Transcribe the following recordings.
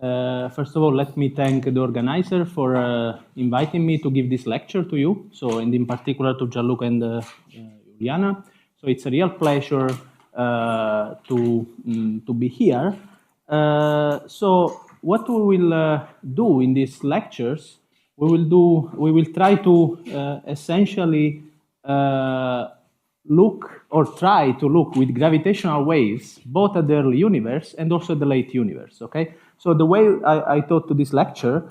First of all, let me thank the organizer for inviting me to give this lecture to you, so, and in particular to Gianluca and Juliana. So it's a real pleasure to be here. So what we will do in these lectures, we will try to essentially try to look with gravitational waves both at the early universe and also the late universe. Okay, so the way I thought to this lecture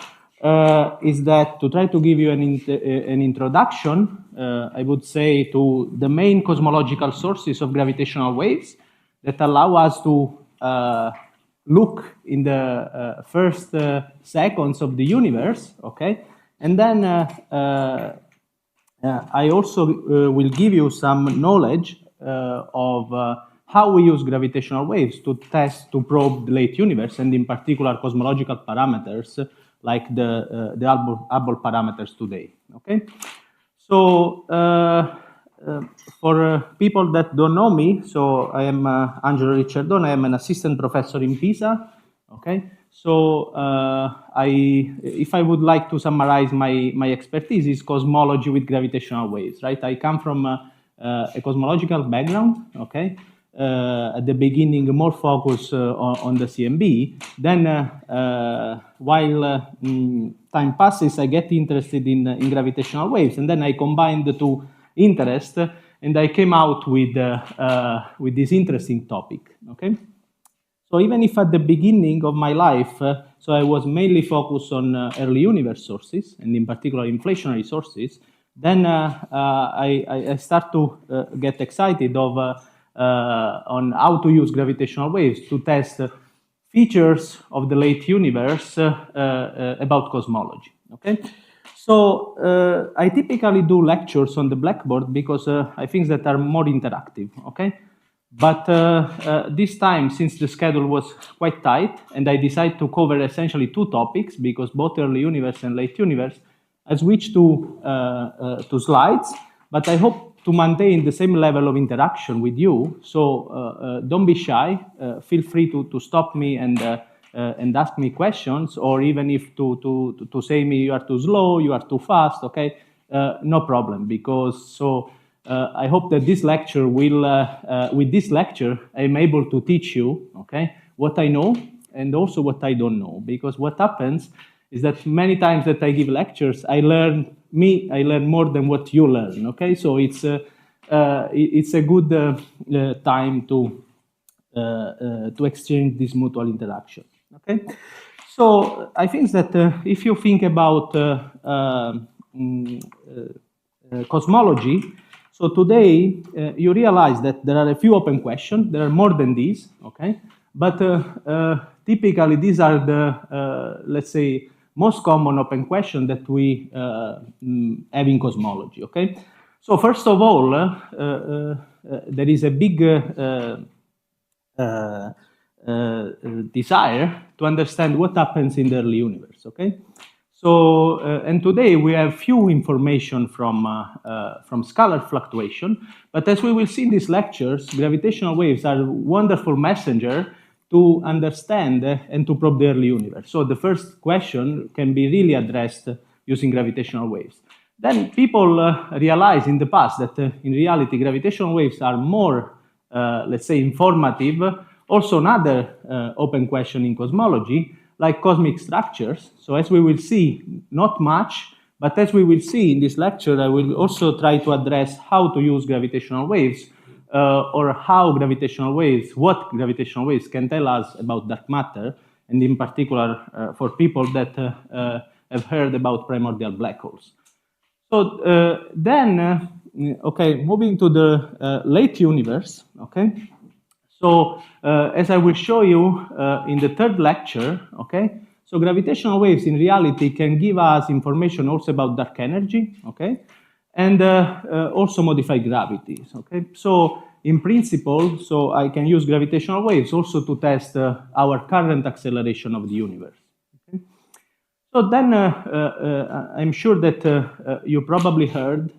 is that to try to give you an introduction, I would say, to the main cosmological sources of gravitational waves that allow us to look in the first seconds of the universe. Okay, and then I also will give you some knowledge of how we use gravitational waves to probe the late universe, and in particular cosmological parameters like the Hubble parameters today. Okay, so for people that don't know me, so I am Angelo Ricciardone. I am an assistant professor in Pisa. Okay. So if I would like to summarize my expertise, is cosmology with gravitational waves, right? I come from a cosmological background, okay? At the beginning, more focus on the CMB. Then, while time passes, I get interested in gravitational waves, and then I combine the two interests, and I came out with this interesting topic, okay? So even if at the beginning of my life, so I was mainly focused on early universe sources, and in particular inflationary sources, then I start to get excited on how to use gravitational waves to test features of the late universe about cosmology. Okay, so I typically do lectures on the blackboard because I think that are more interactive. Okay. But this time, since the schedule was quite tight, and I decided to cover essentially two topics, because both early universe and late universe, I switched to slides, but I hope to maintain the same level of interaction with you. So don't be shy. Feel free to stop me and ask me questions, or even if to say me you are too slow, you are too fast. Okay, no problem, because so. I hope that this lecture will, with this lecture, I'm able to teach you, okay, what I know and also what I don't know. Because what happens is that many times that I give lectures, I learn more than what you learn, okay? So it's a good time to exchange this mutual interaction, okay? So I think that if you think about cosmology, so today, you realize that there are a few open questions. There are more than these, okay? But typically, these are the, let's say, most common open questions that we have in cosmology, okay? So first of all, there is a big desire to understand what happens in the early universe, okay? So, and today we have few information from scalar fluctuation, but as we will see in these lectures, gravitational waves are a wonderful messenger to understand and to probe the early universe. So the first question can be really addressed using gravitational waves. Then people realized in the past that in reality gravitational waves are more, let's say, informative. Also another open question in cosmology, like cosmic structures. So as we will see, not much, but as we will see in this lecture, I will also try to address how to use gravitational waves, or what gravitational waves can tell us about dark matter, and in particular for people that have heard about primordial black holes. So then, okay, moving to the late universe, okay? So as I will show you in the third lecture, okay, so gravitational waves in reality can give us information also about dark energy, okay, and also modify gravity, okay. So in principle, so I can use gravitational waves also to test our current acceleration of the universe. Okay? So then I'm sure that you probably heard,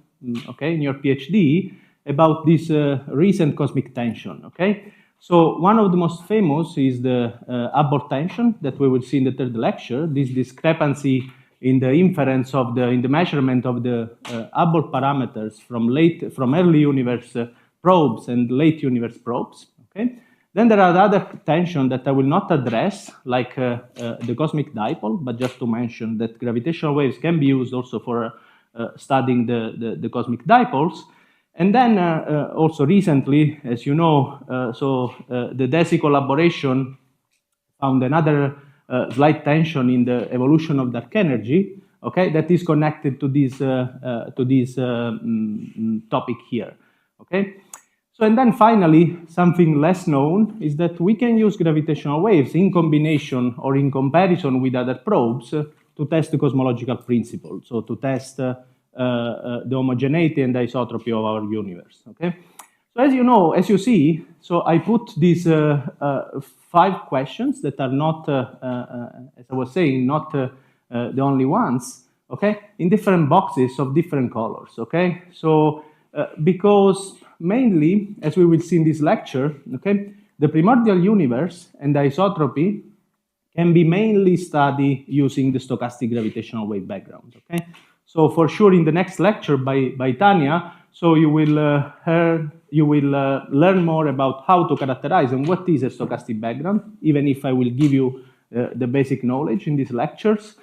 okay, in your PhD about this recent cosmic tension, okay. So one of the most famous is the Hubble tension that we will see in the third lecture. This discrepancy in the inference of in the measurement of the Hubble parameters from early universe probes and late universe probes. Okay. Then there are other tensions that I will not address, like the cosmic dipole, but just to mention that gravitational waves can be used also for studying the cosmic dipoles. And then also recently, as you know, the DESI collaboration found another slight tension in the evolution of dark energy, okay, that is connected to this topic here, okay? So, and then finally, something less known is that we can use gravitational waves in combination or in comparison with other probes to test the cosmological principle, so to test the homogeneity and isotropy of our universe, okay? So as you know, as you see, so I put these 5 questions that are not, as I was saying, not the only ones, okay, in different boxes of different colors, okay? So because mainly, as we will see in this lecture, okay, the primordial universe and the isotropy can be mainly studied using the stochastic gravitational wave background, okay? So for sure, in the next lecture by Tanya, so you will learn more about how to characterize and what is a stochastic background, even if I will give you the basic knowledge in these lectures.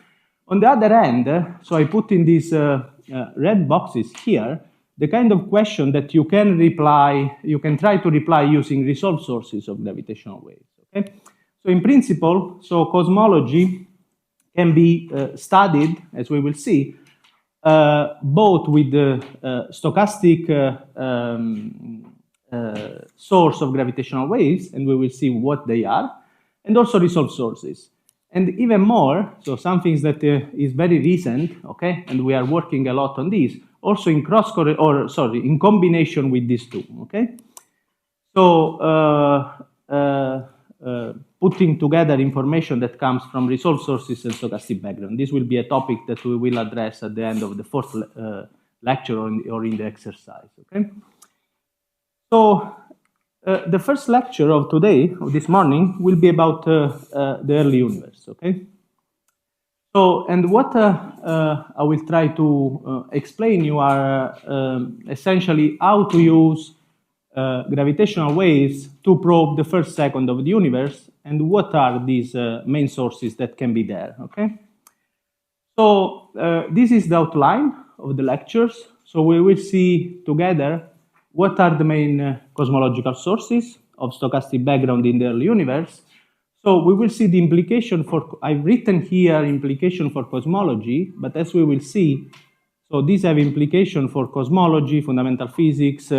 On the other hand, so I put in these red boxes here the kind of question that you can try to reply using resolved sources of gravitational waves. Okay, so in principle, so cosmology can be studied, as we will see, both with the stochastic source of gravitational waves, and we will see what they are, and also resolved sources. And even more, so some things that is very recent, okay, and we are working a lot on this, also in in combination with these two, okay. So putting together information that comes from resolved sources and stochastic background. This will be a topic that we will address at the end of the 4th lecture or in the exercise, okay? So the first lecture of today, of this morning, will be about the early universe, okay? So, and what I will try to explain you are essentially how to use gravitational waves to probe the first second of the universe and what are these main sources that can be there, okay? So this is the outline of the lectures. So we will see together what are the main cosmological sources of stochastic background in the early universe. So we will see the implication for, I've written here implication for cosmology, but as we will see, so these have implication for cosmology, fundamental physics,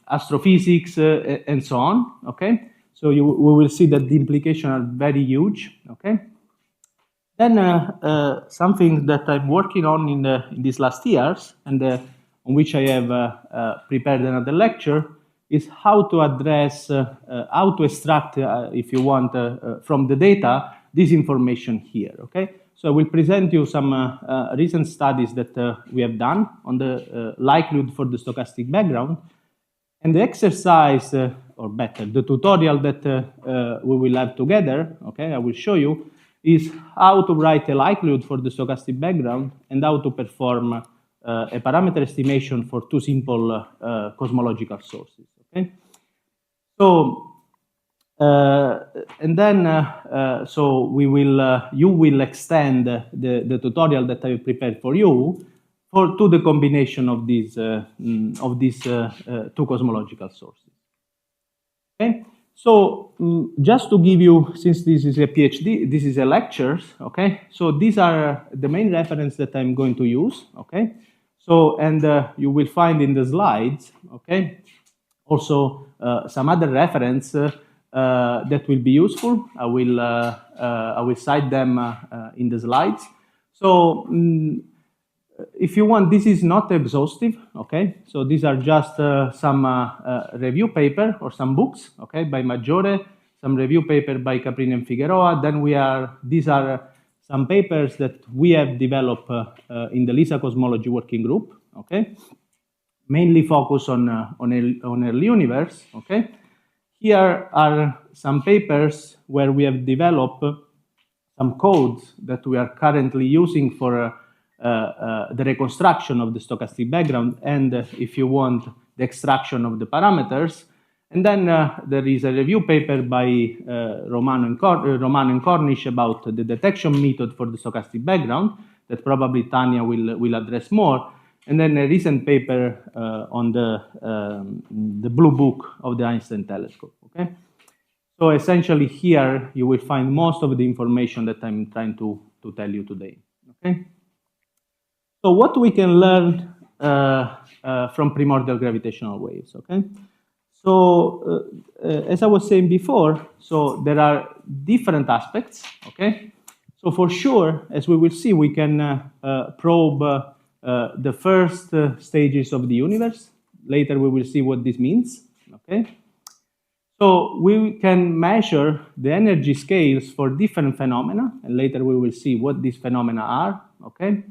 astrophysics, and so on, okay? So we will see that the implications are very huge, okay? Then something that I'm working on in these last years, and on which I have prepared another lecture, is how to address, how to extract, if you want, from the data, this information here, okay? So I will present you some recent studies that we have done on the likelihood for the stochastic background. And the exercise, or better, the tutorial that we will have together, okay, I will show you, is how to write a likelihood for the stochastic background and how to perform a parameter estimation for 2 simple cosmological sources, okay? So, and then, so we will, you will extend the tutorial that I prepared for you to the combination of these 2 cosmological sources. Okay, so just to give you, since this is a PhD, this is a lecture, okay? So these are the main reference that I'm going to use, okay? So, and you will find in the slides, okay, also some other reference that will be useful. I will cite them in the slides. So if you want, this is not exhaustive, okay? So these are just some review paper or some books, okay, by Maggiore, some review paper by Caprini and Figueroa. Then these are some papers that we have developed in the LISA Cosmology Working Group, okay? Mainly focus on early universe, okay? here are some papers where we have developed some codes that we are currently using for the reconstruction of the stochastic background and, if you want, the extraction of the parameters. And then there is a review paper by Romano and Cornish about the detection method for the stochastic background that probably Tanya will address more. And then a recent paper on the blue book of the Einstein telescope. Okay. So essentially here you will find most of the information that I'm trying to tell you today. Okay. So what we can learn from primordial gravitational waves. Okay. So as I was saying before, so there are different aspects. Okay. So for sure, as we will see, we can probe the first stages of the universe. Later we will see what this means. Okay. So we can measure the energy scales for different phenomena, and later we will see what these phenomena are. Okay.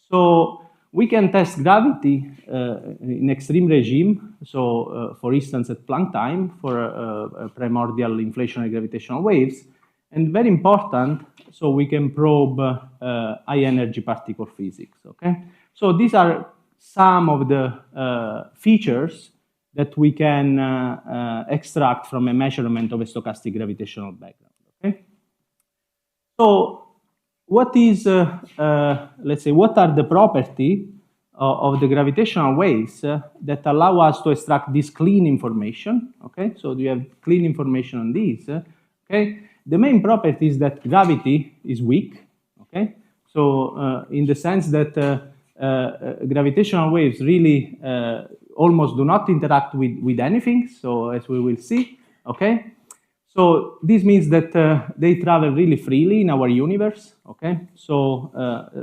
So we can test gravity in extreme regime. So for instance, at Planck time for primordial inflationary gravitational waves. And very important, so we can probe high energy particle physics. Okay. So these are some of the features that we can extract from a measurement of a stochastic gravitational background. Okay. So what is, let's say, what are the properties of the gravitational waves that allow us to extract this clean information? Okay, so you have clean information on these. Okay, the main property is that gravity is weak. Okay, so in the sense that gravitational waves really almost do not interact with anything. So as we will see, okay. So this means that they travel really freely in our universe, okay? So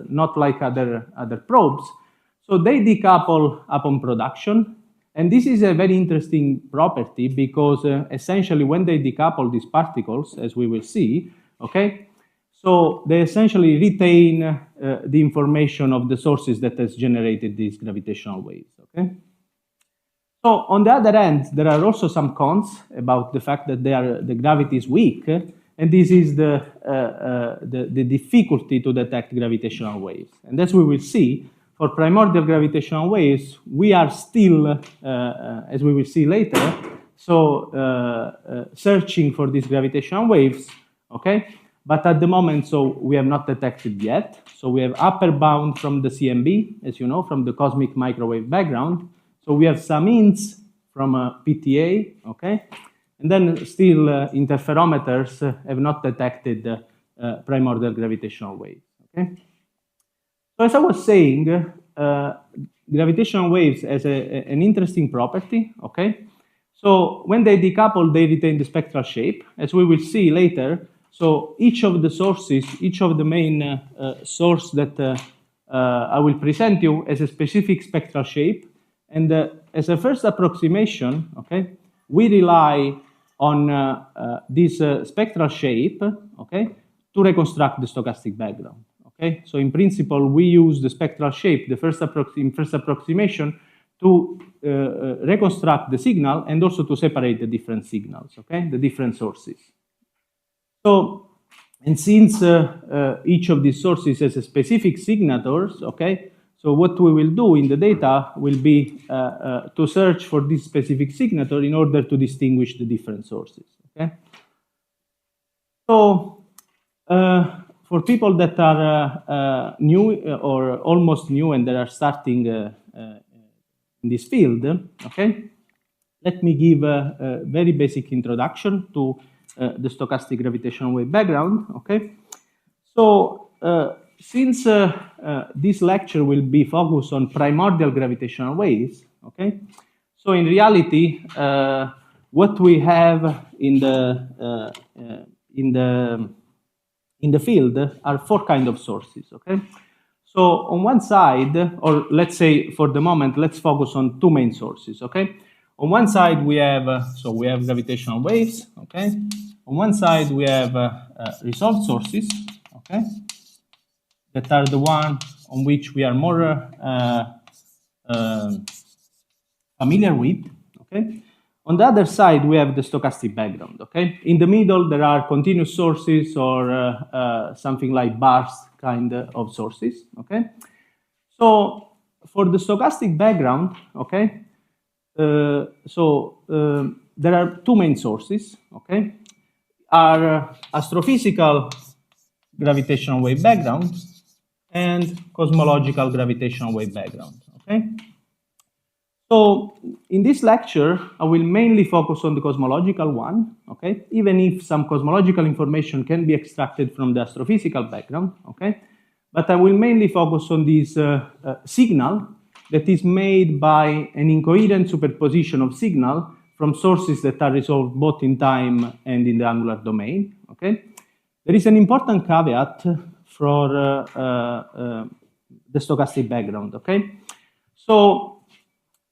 not like other probes. So they decouple upon production. And this is a very interesting property because essentially when they decouple these particles, as we will see, okay? So they essentially retain the information of the sources that has generated these gravitational waves, okay? So on the other hand, there are also some cons about the fact that the gravity is weak, and this is the difficulty to detect gravitational waves. And as we will see, for primordial gravitational waves, we are still, as we will see later, so searching for these gravitational waves, okay? But at the moment, so we have not detected yet. So we have upper bound from the CMB, as you know, from the cosmic microwave background. So we have some hints from PTA, okay? And then still interferometers have not detected primordial gravitational waves, okay? So as I was saying, gravitational waves has an interesting property, okay? So when they decouple, they retain the spectral shape. As we will see later, so each of the sources, each of the main source that I will present you has a specific spectral shape. And as a first approximation, okay, we rely on this spectral shape, okay, to reconstruct the stochastic background. Okay, so in principle, we use the spectral shape, the first approximation, to reconstruct the signal and also to separate the different signals, okay, the different sources. So, and since each of these sources has a specific signatures, okay, so what we will do in the data will be to search for this specific signature in order to distinguish the different sources, okay? So for people that are new or almost new and that are starting in this field, okay, let me give a very basic introduction to the stochastic gravitational wave background, okay? So since this lecture will be focused on primordial gravitational waves, okay? So in reality, what we have in the field are four kinds of sources, okay? So on one side, or let's say for the moment, let's focus on two main sources, okay? On one side, we have, so we have gravitational waves, okay? On one side, we have resolved sources, okay? That are the one on which we are more familiar with, okay? On the other side, we have the stochastic background, okay? In the middle, there are continuous sources or something like bars kind of sources, okay? So for the stochastic background, okay, there are two main sources, okay? Are astrophysical gravitational wave background and cosmological gravitational wave background, okay? So in this lecture, I will mainly focus on the cosmological one, okay? Even if some cosmological information can be extracted from the astrophysical background, okay? But I will mainly focus on this signal that is made by an incoherent superposition of signal from sources that are resolved both in time and in the angular domain, okay? There is an important caveat for the stochastic background, okay? So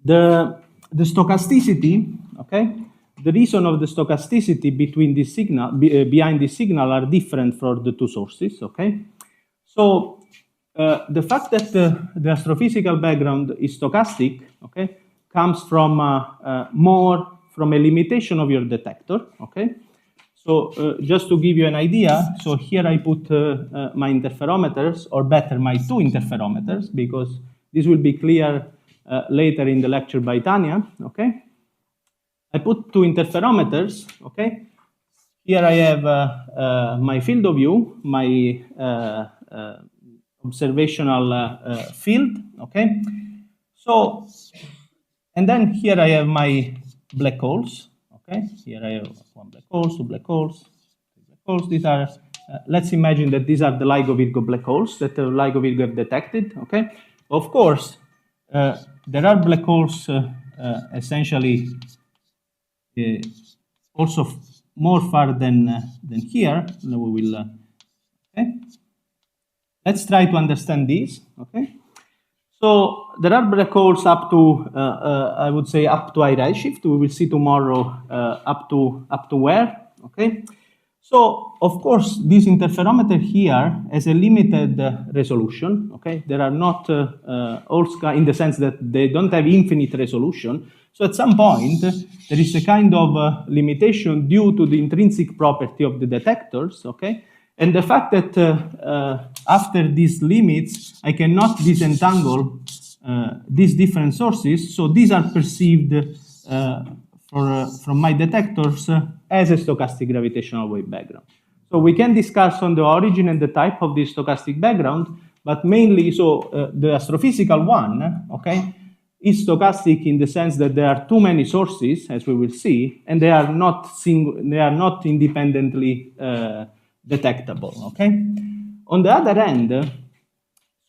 the stochasticity, okay? The reason of the stochasticity between this signal, behind this signal are different for the two sources, okay? So the fact that the astrophysical background is stochastic, okay, comes from more from a limitation of your detector, okay? So just to give you an idea, so here I put my interferometers, or better, my two interferometers, because this will be clear later in the lecture by Tanya, okay? I put two interferometers, okay? Here I have my field of view, my observational field, okay? So, and then here I have my black holes, okay? Here I have one black holes, two black holes, three black holes. These are, let's imagine that these are the LIGO Virgo black holes that the LIGO Virgo have detected, okay? Of course, there are black holes essentially also more far than here. We will, okay? Let's try to understand this, okay? So there are black holes up to, I would say, up to high redshift. We will see tomorrow up to where, okay? So of course, this interferometer here has a limited resolution, okay? There are not holes in the sense that they don't have infinite resolution. So at some point, there is a kind of limitation due to the intrinsic property of the detectors, okay? And the fact that after these limits, I cannot disentangle these different sources, so these are perceived from my detectors as a stochastic gravitational wave background. So we can discuss on the origin and the type of this stochastic background, but mainly, so the astrophysical one, okay, is stochastic in the sense that there are too many sources, as we will see, and they are not independently detectable, okay? On the other hand,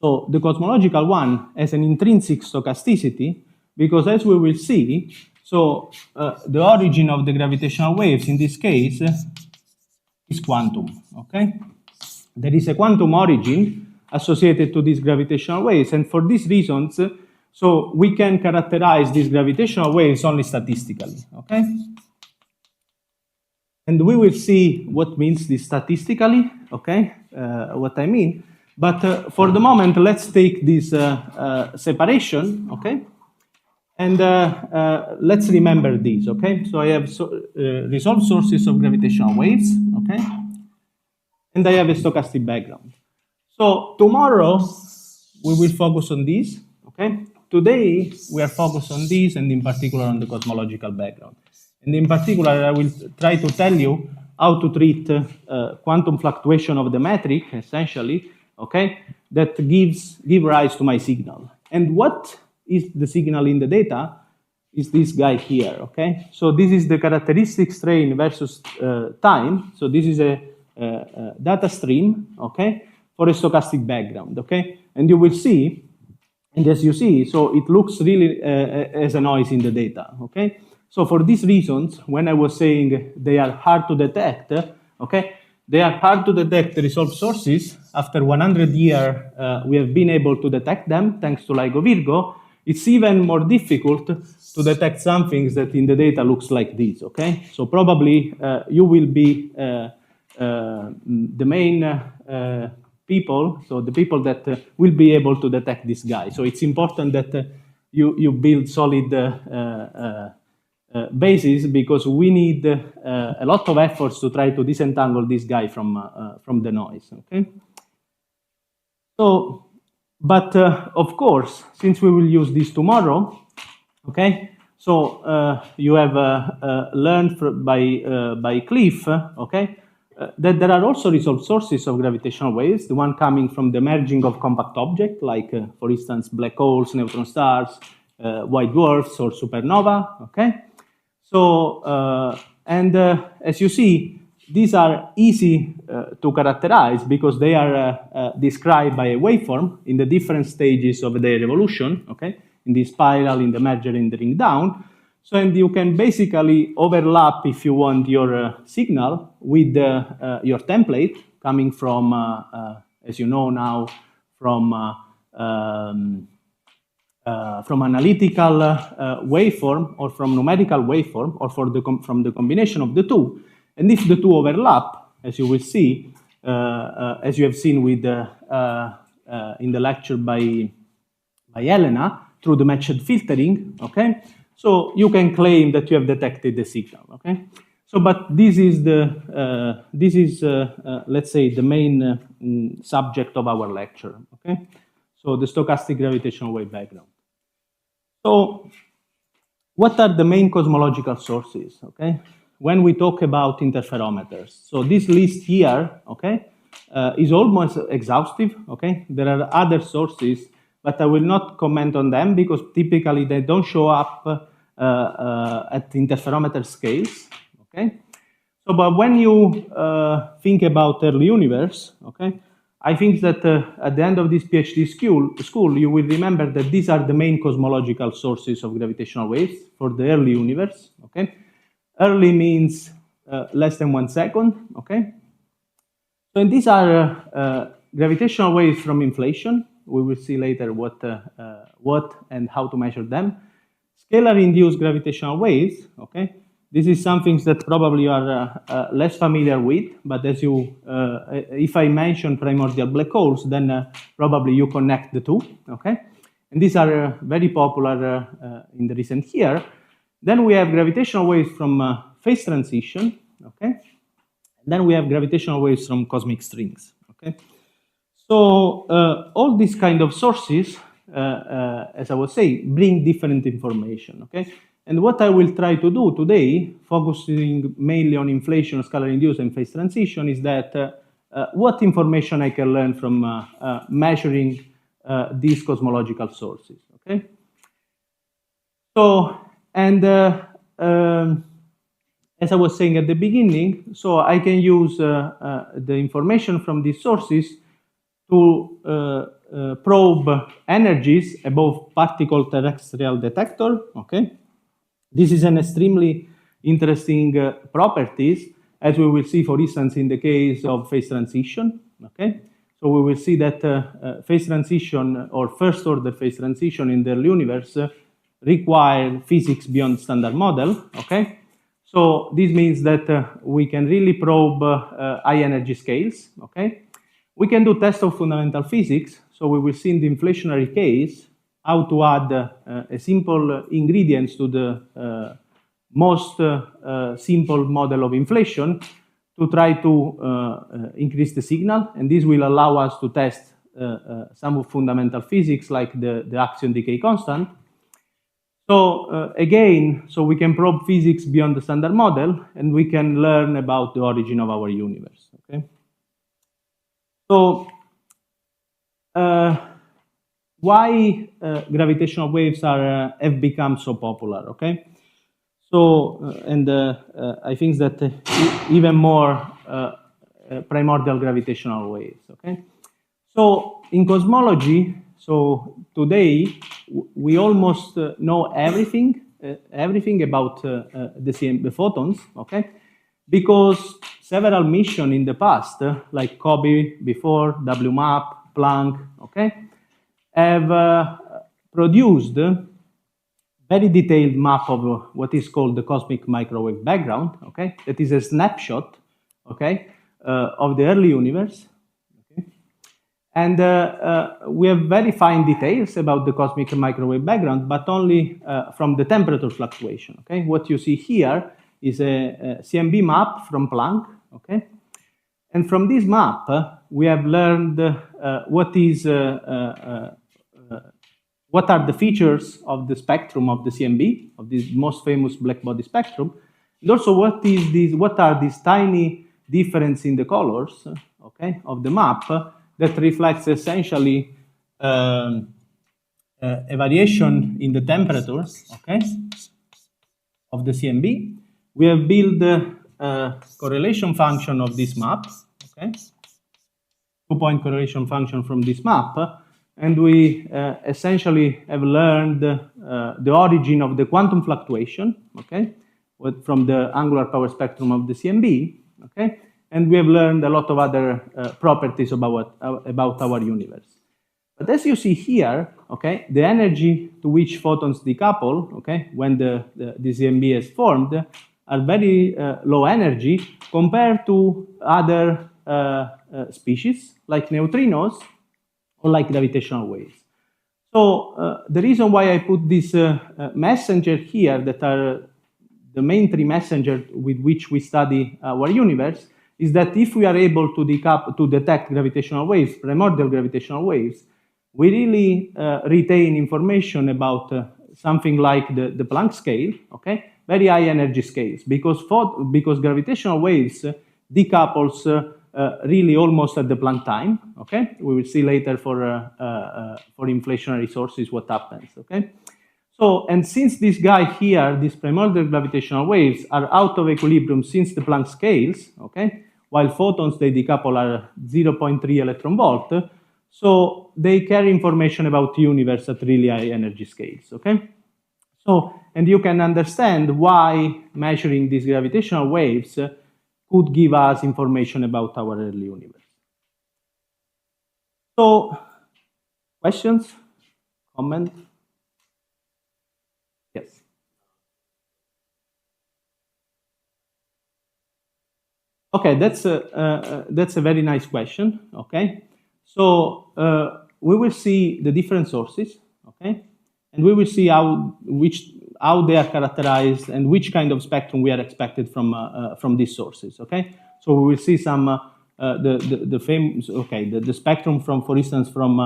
so the cosmological one has an intrinsic stochasticity because, as we will see, so the origin of the gravitational waves in this case is quantum, okay? There is a quantum origin associated to these gravitational waves, and for these reasons, so we can characterize these gravitational waves only statistically, okay? And we will see what means this statistically, okay? What I mean. But for the moment, let's take this separation, okay? And let's remember this, okay? So I have resolved sources of gravitational waves, okay? And I have a stochastic background. So tomorrow, we will focus on this, okay? Today, we are focused on this, and in particular on the cosmological background. And in particular, I will try to tell you how to treat quantum fluctuation of the metric, essentially, okay, that give rise to my signal. And what is the signal in the data is this guy here, okay? So this is the characteristic strain versus time. So this is a data stream, okay, for a stochastic background, okay? And you will see, and as you see, so it looks really as a noise in the data, okay? So for these reasons, when I was saying they are hard to detect, okay, they are hard to detect resolved sources. After 100 years, we have been able to detect them thanks to LIGO Virgo. It's even more difficult to detect some things that in the data looks like this, okay? So probably you will be the main people, so the people that will be able to detect this guy. So it's important that you build solid basis, because we need a lot of efforts to try to disentangle this guy from the noise. Okay. So, but of course, since we will use this tomorrow, okay. So you have learned by Cliff, okay, that there are also resolved sources of gravitational waves. The one coming from the merging of compact objects, like for instance black holes, neutron stars, white dwarfs, or supernova. Okay. So as you see, these are easy to characterize because they are described by a waveform in the different stages of their evolution, okay? In the spiral, in the merger, in the ring down. So, and you can basically overlap, if you want, your signal with your template coming from, as you know now, from analytical waveform or from numerical waveform or from the combination of the two. And if the two overlap, as you will see, as you have seen with in the lecture by Elena, through the matched filtering, okay? So you can claim that you have detected the signal, okay? So, but this is let's say, the main subject of our lecture, okay? So the stochastic gravitational wave background. So what are the main cosmological sources, okay? When we talk about interferometers. So this list here, okay, is almost exhaustive, okay? There are other sources, but I will not comment on them because typically they don't show up at interferometer scales, okay? So, but when you think about early universe, okay, I think that at the end of this PhD school, you will remember that these are the main cosmological sources of gravitational waves for the early universe, okay? Early means less than 1 second, okay? So, and these are gravitational waves from inflation. We will see later what and how to measure them. Scalar-induced gravitational waves, okay? This is something that probably you are less familiar with, but as you, if I mention primordial black holes, then probably you connect the two, okay? And these are very popular in the recent year. Then we have gravitational waves from phase transition, okay? And then we have gravitational waves from cosmic strings, okay? So all these kind of sources, as I was saying, bring different information, okay? And what I will try to do today, focusing mainly on inflation, scalar-induced, and phase transition, is that what information I can learn from measuring these cosmological sources, okay? So, and as I was saying at the beginning, so I can use the information from these sources to probe energies above particle terrestrial detector, okay? This is an extremely interesting properties, as we will see, for instance, in the case of phase transition, okay? So we will see that phase transition or first order phase transition in the early universe require physics beyond standard model, okay? So this means that we can really probe high energy scales, okay? We can do tests of fundamental physics, so we will see in the inflationary case how to add a simple ingredients to the most simple model of inflation to try to increase the signal, and this will allow us to test some of fundamental physics like the axion decay constant. So again, so we can probe physics beyond the standard model, and we can learn about the origin of our universe, okay? So why gravitational waves have become so popular, okay? So, and I think that even more primordial gravitational waves, okay? So in cosmology, so today we almost know everything about the photons, okay? Because several missions in the past, like COBE before, WMAP, Planck, okay, have produced very detailed map of what is called the cosmic microwave background, okay? That is a snapshot, okay, of the early universe, okay? And we have very fine details about the cosmic microwave background, but only from the temperature fluctuation. Okay, what you see here is a CMB map from Planck. Okay, and from this map we have learned what are the features of the spectrum of the CMB, of this most famous black body spectrum, and also what are these tiny differences in the colors, okay, of the map that reflects essentially a variation in the temperature, okay, of the CMB. We have built a correlation function of this map, okay, 2-point correlation function from this map, and we essentially have learned the origin of the quantum fluctuation, okay, from the angular power spectrum of the CMB, okay, and we have learned a lot of other properties about our universe. But as you see here, okay, the energy to which photons decouple, okay, when the CMB is formed, are very low energy compared to other species like neutrinos or like gravitational waves. So the reason why I put this messenger here, that are the main three messengers with which we study our universe, is that if we are able to detect gravitational waves, primordial gravitational waves, we really retain information about something like the Planck scale, okay, very high energy scales, because gravitational waves decouples really almost at the Planck time, okay. We will see later for inflationary sources what happens, okay. So, and since this guy here, these primordial gravitational waves are out of equilibrium since the Planck scales, okay, while photons, they decouple are 0.3 electron volt, so they carry information about the universe at really high energy scales, okay? So, and you can understand why measuring these gravitational waves could give us information about our early universe. So, questions, comment? Yes. Okay, that's a very nice question. Okay, so we will see the different sources. Okay, and we will see how they are characterized and which kind of spectrum we are expected from these sources. Okay, so we will see some the famous the spectrum from, for instance, from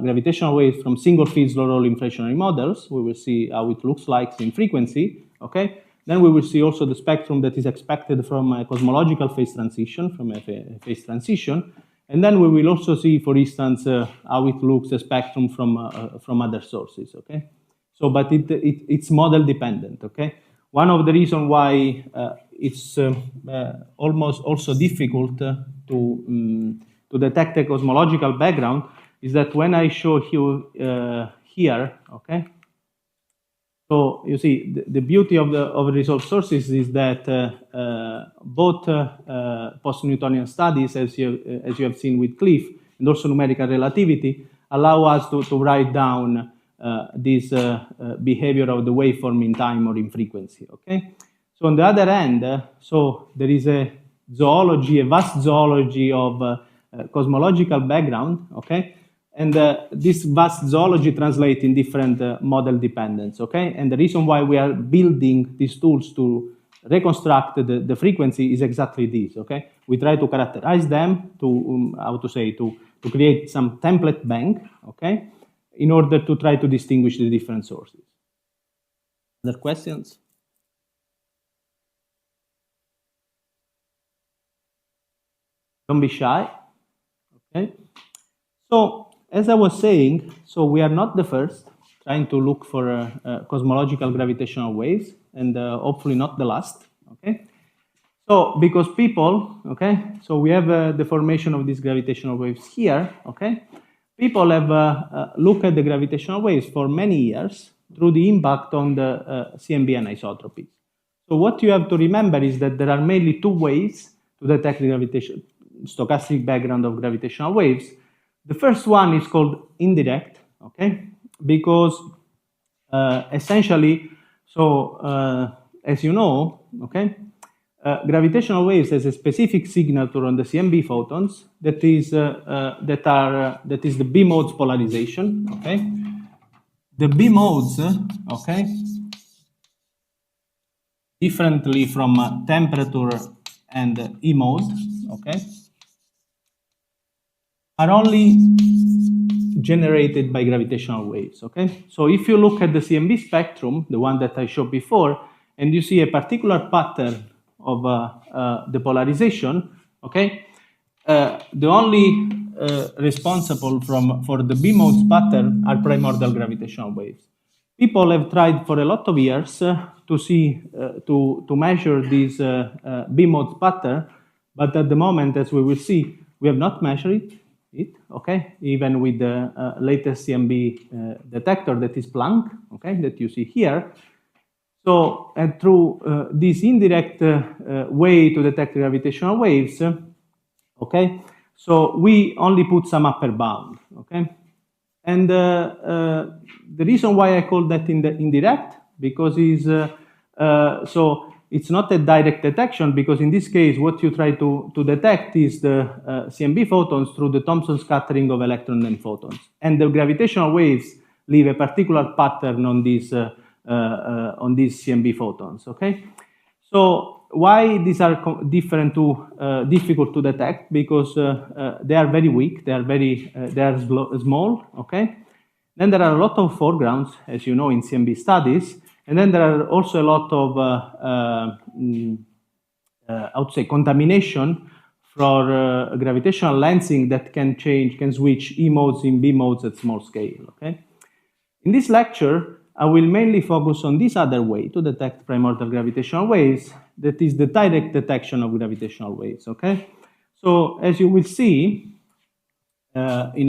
gravitational waves from single field slow roll inflationary models. We will see how it looks like in frequency. Okay. Then we will see also the spectrum that is expected from a cosmological phase transition, from a phase transition. And then we will also see, for instance, how it looks, a spectrum from other sources, okay? So, but it's model dependent, okay? One of the reasons why it's almost also difficult to detect a cosmological background is that when I show you here, okay? So you see, the beauty of the resolved sources is that both post-Newtonian studies, as you have seen with Cliff, and also numerical relativity, allow us to write down this behavior of the waveform in time or in frequency. Okay. So on the other hand, so there is a vast zoology of cosmological background. Okay. And this vast zoology translates in different model dependence, okay? And the reason why we are building these tools to reconstruct the frequency is exactly this, okay? We try to characterize them to create some template bank, okay? In order to try to distinguish the different sources. Other questions? Don't be shy, okay? So, as I was saying, so we are not the first trying to look for cosmological gravitational waves, and hopefully not the last, okay? So, because people, okay, so we have the formation of these gravitational waves here, okay? People have looked at the gravitational waves for many years through the impact on the CMB anisotropies. So what you have to remember is that there are mainly two ways to detect the stochastic background of gravitational waves. The first one is called indirect, okay? Because essentially, so as you know, okay, gravitational waves has a specific signature on the CMB photons that is the B modes polarization. Okay, the B modes, okay, differently from temperature and E mode, okay, are only generated by gravitational waves, okay? So if you look at the CMB spectrum, the one that I showed before, and you see a particular pattern of the polarization, okay? The only responsible for the B modes pattern are primordial gravitational waves. People have tried for a lot of years to see, to measure this B modes pattern, but at the moment, as we will see, we have not measured it, okay? Even with the latest CMB detector that is Planck, okay, that you see here. So, and through this indirect way to detect gravitational waves, okay, so we only put some upper bound, okay? And the reason why I call that indirect, because so it's not a direct detection, because in this case, what you try to detect is the CMB photons through the Thomson scattering of electrons and photons. And the gravitational waves leave a particular pattern on these CMB photons, okay? So why these are different difficult to detect? Because they are very weak, they are small, okay? Then there are a lot of foregrounds, as you know, in CMB studies. And then there are also a lot of, I would say, contamination for gravitational lensing that can switch E modes in B modes at small scale, okay? In this lecture, I will mainly focus on this other way to detect primordial gravitational waves, that is the direct detection of gravitational waves, okay? So, as you will see in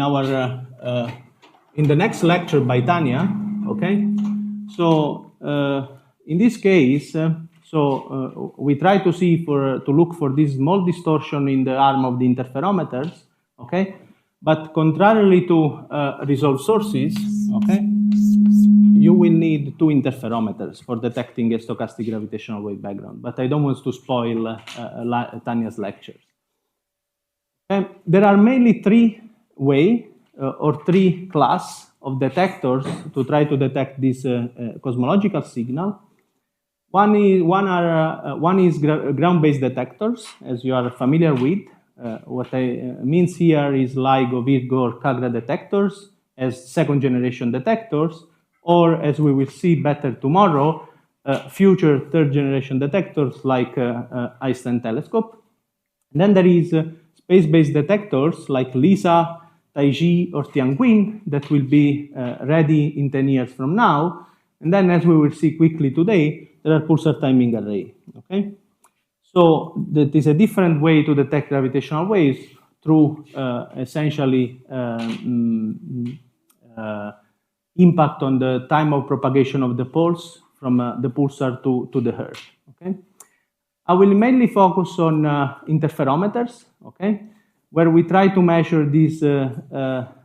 the next lecture by Tanya, okay? So, in this case, we try to look for this small distortion in the arm of the interferometers, okay? But contrarily to resolved sources, okay, you will need two interferometers for detecting a stochastic gravitational wave background. But I don't want to spoil Tanya's lectures. Okay? There are mainly three ways or three classes of detectors to try to detect this cosmological signal. One is ground-based detectors, as you are familiar with. What I means here is LIGO, Virgo, or Kagra detectors as second-generation detectors, or as we will see better tomorrow, future third-generation detectors like Einstein telescope. And then there is space-based detectors like LISA, Taiji, or Tianguin that will be ready in 10 years from now. And then, as we will see quickly today, there are pulsar timing array, okay? So that is a different way to detect gravitational waves through essentially impact on the time of propagation of the pulse from the pulsar to the Earth, okay? I will mainly focus on interferometers, okay, where we try to measure this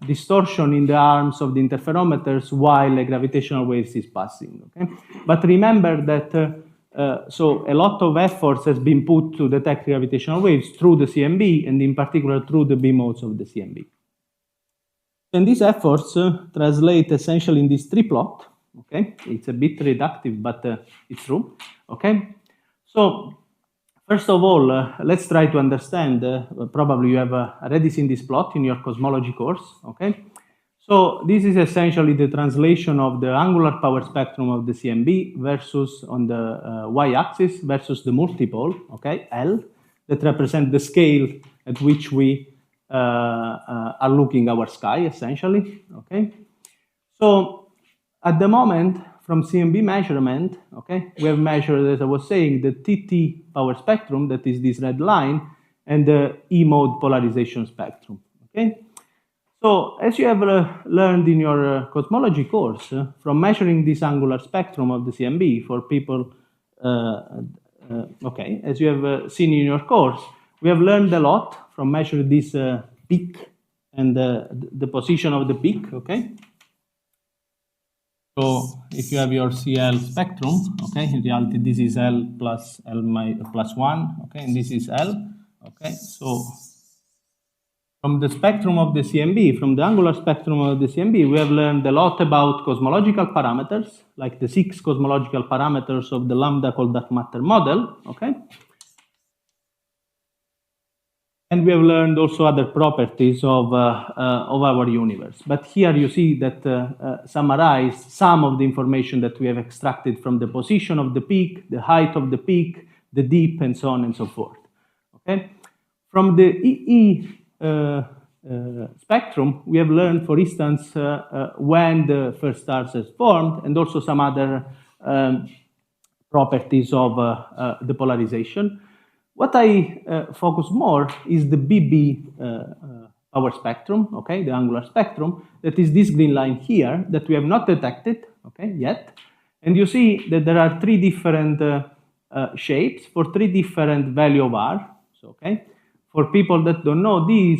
distortion in the arms of the interferometers while a gravitational wave is passing, okay? But remember that so a lot of efforts has been put to detect gravitational waves through the CMB, and in particular through the B modes of the CMB. And these efforts translate essentially in this triplet, okay? It's a bit reductive, but it's true, okay? So, first of all, let's try to understand, probably you have already seen this plot in your cosmology course, okay? So this is essentially the translation of the angular power spectrum of the CMB versus on the y-axis versus the multipole, okay, L, that represent the scale at which we are looking our sky, essentially, okay? So at the moment, from CMB measurement, okay, we have measured, as I was saying, the TT power spectrum, that is this red line, and the E mode polarization spectrum, okay? So, as you have learned in your cosmology course, from measuring this angular spectrum of the CMB for people, okay, as you have seen in your course, we have learned a lot from measuring this peak and the position of the peak, okay? So if you have your CL spectrum, okay, in reality this is L plus plus 1, okay, and this is L, okay. So from the spectrum of the CMB, from the angular spectrum of the CMB, we have learned a lot about cosmological parameters, like the 6 cosmological parameters of the lambda cold dark matter model, okay. And we have learned also other properties of our universe. But here you see that summarize some of the information that we have extracted from the position of the peak, the height of the peak, the dip, and so on and so forth. Okay? From the EE spectrum, we have learned, for instance, when the first stars has formed, and also some other properties of the polarization. What I focus more is the BB power spectrum, okay, the angular spectrum, that is this green line here that we have not detected, okay, yet. And you see that there are 3 different shapes for 3 different value of R. So, okay, for people that don't know this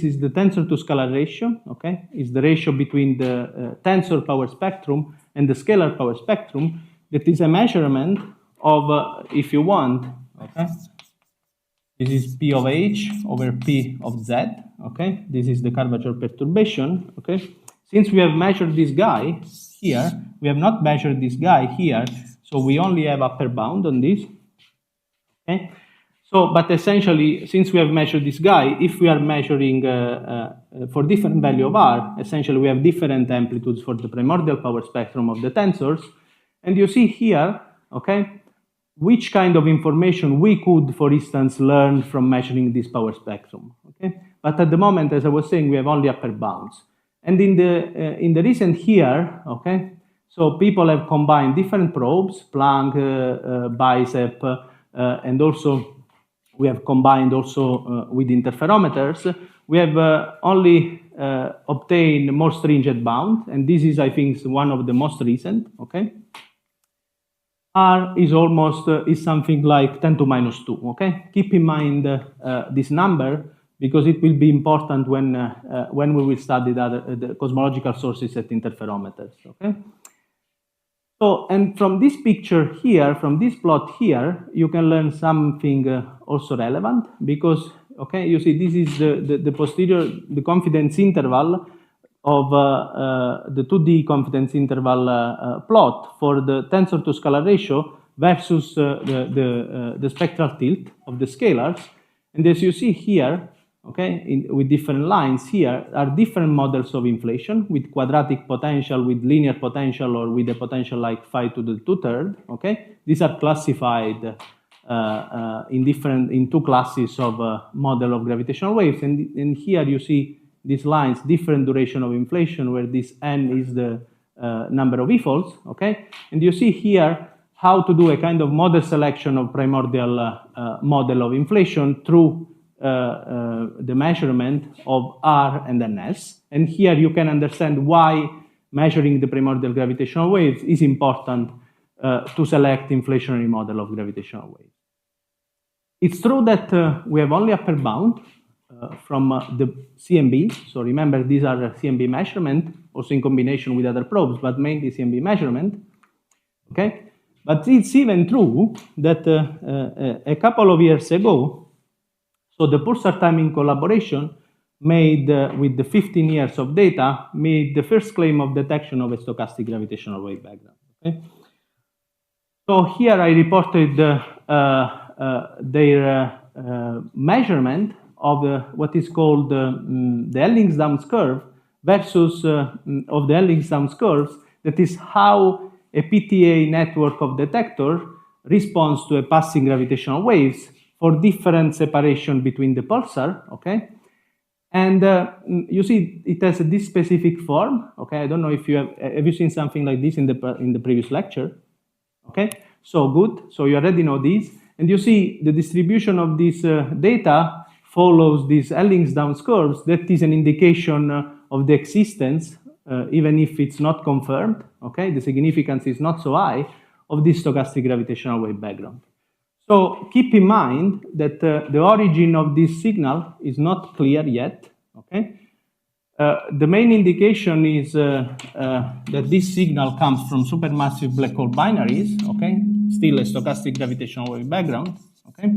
is the tensor to scalar ratio, okay, is the ratio between the tensor power spectrum and the scalar power spectrum. That is a measurement of, if you want, okay, this is P of H over P of Z, okay? This is the curvature perturbation, okay? Since we have measured this guy here, we have not measured this guy here, so we only have upper bound on this, okay? So, but essentially, since we have measured this guy, if we are measuring for different value of R, essentially we have different amplitudes for the primordial power spectrum of the tensors, and you see here, okay, which kind of information we could, for instance, learn from measuring this power spectrum. Okay, but at the moment, as I was saying, we have only upper bounds. And in the recent year, okay, so people have combined different probes, Planck, BICEP, and also we have combined also with interferometers. We have only obtained more stringent bound, and this is, I think, one of the most recent. Okay. R is almost is something like 10 to minus 2, okay? Keep in mind this number because it will be important when we will study the cosmological sources at interferometers, okay? So, and from this picture here, from this plot here, you can learn something also relevant because, okay, you see this is the posterior, the confidence interval of the 2D confidence interval plot for the tensor to scalar ratio versus the spectral tilt of the scalars. And as you see here, okay, with different lines here, are different models of inflation with quadratic potential, with linear potential, or with a potential like phi to the 2/3, okay? These are classified in 2 classes of model of gravitational waves. And here you see these lines, different duration of inflation, where this n is the number of EFOLs, okay? And you see here how to do a kind of model selection of primordial model of inflation through the measurement of R and NS. And here you can understand why measuring the primordial gravitational waves is important to select inflationary model of gravitational waves. It's true that we have only upper bound from the CMB. So remember, these are CMB measurement, also in combination with other probes, but mainly CMB measurement, okay? But it's even true that a couple of years ago, so the pulsar timing collaboration made with the 15 years of data, made the first claim of detection of a stochastic gravitational wave background, okay? So here I reported their measurement of what is called the Hellingsdam's curve versus of the Hellingsdam's curves, that is how a PTA network of detector responds to a passing gravitational waves for different separation between the pulsar, okay? And you see it has this specific form, okay? I don't know if you have you seen something like this in the previous lecture, okay? So good, so you already know this. And you see the distribution of this data follows these Hellingsdam's curves. That is an indication of the existence, even if it's not confirmed, okay? The significance is not so high, of this stochastic gravitational wave background. So keep in mind that the origin of this signal is not clear yet, okay? The main indication is that this signal comes from supermassive black hole binaries, okay? Still a stochastic gravitational wave background, okay?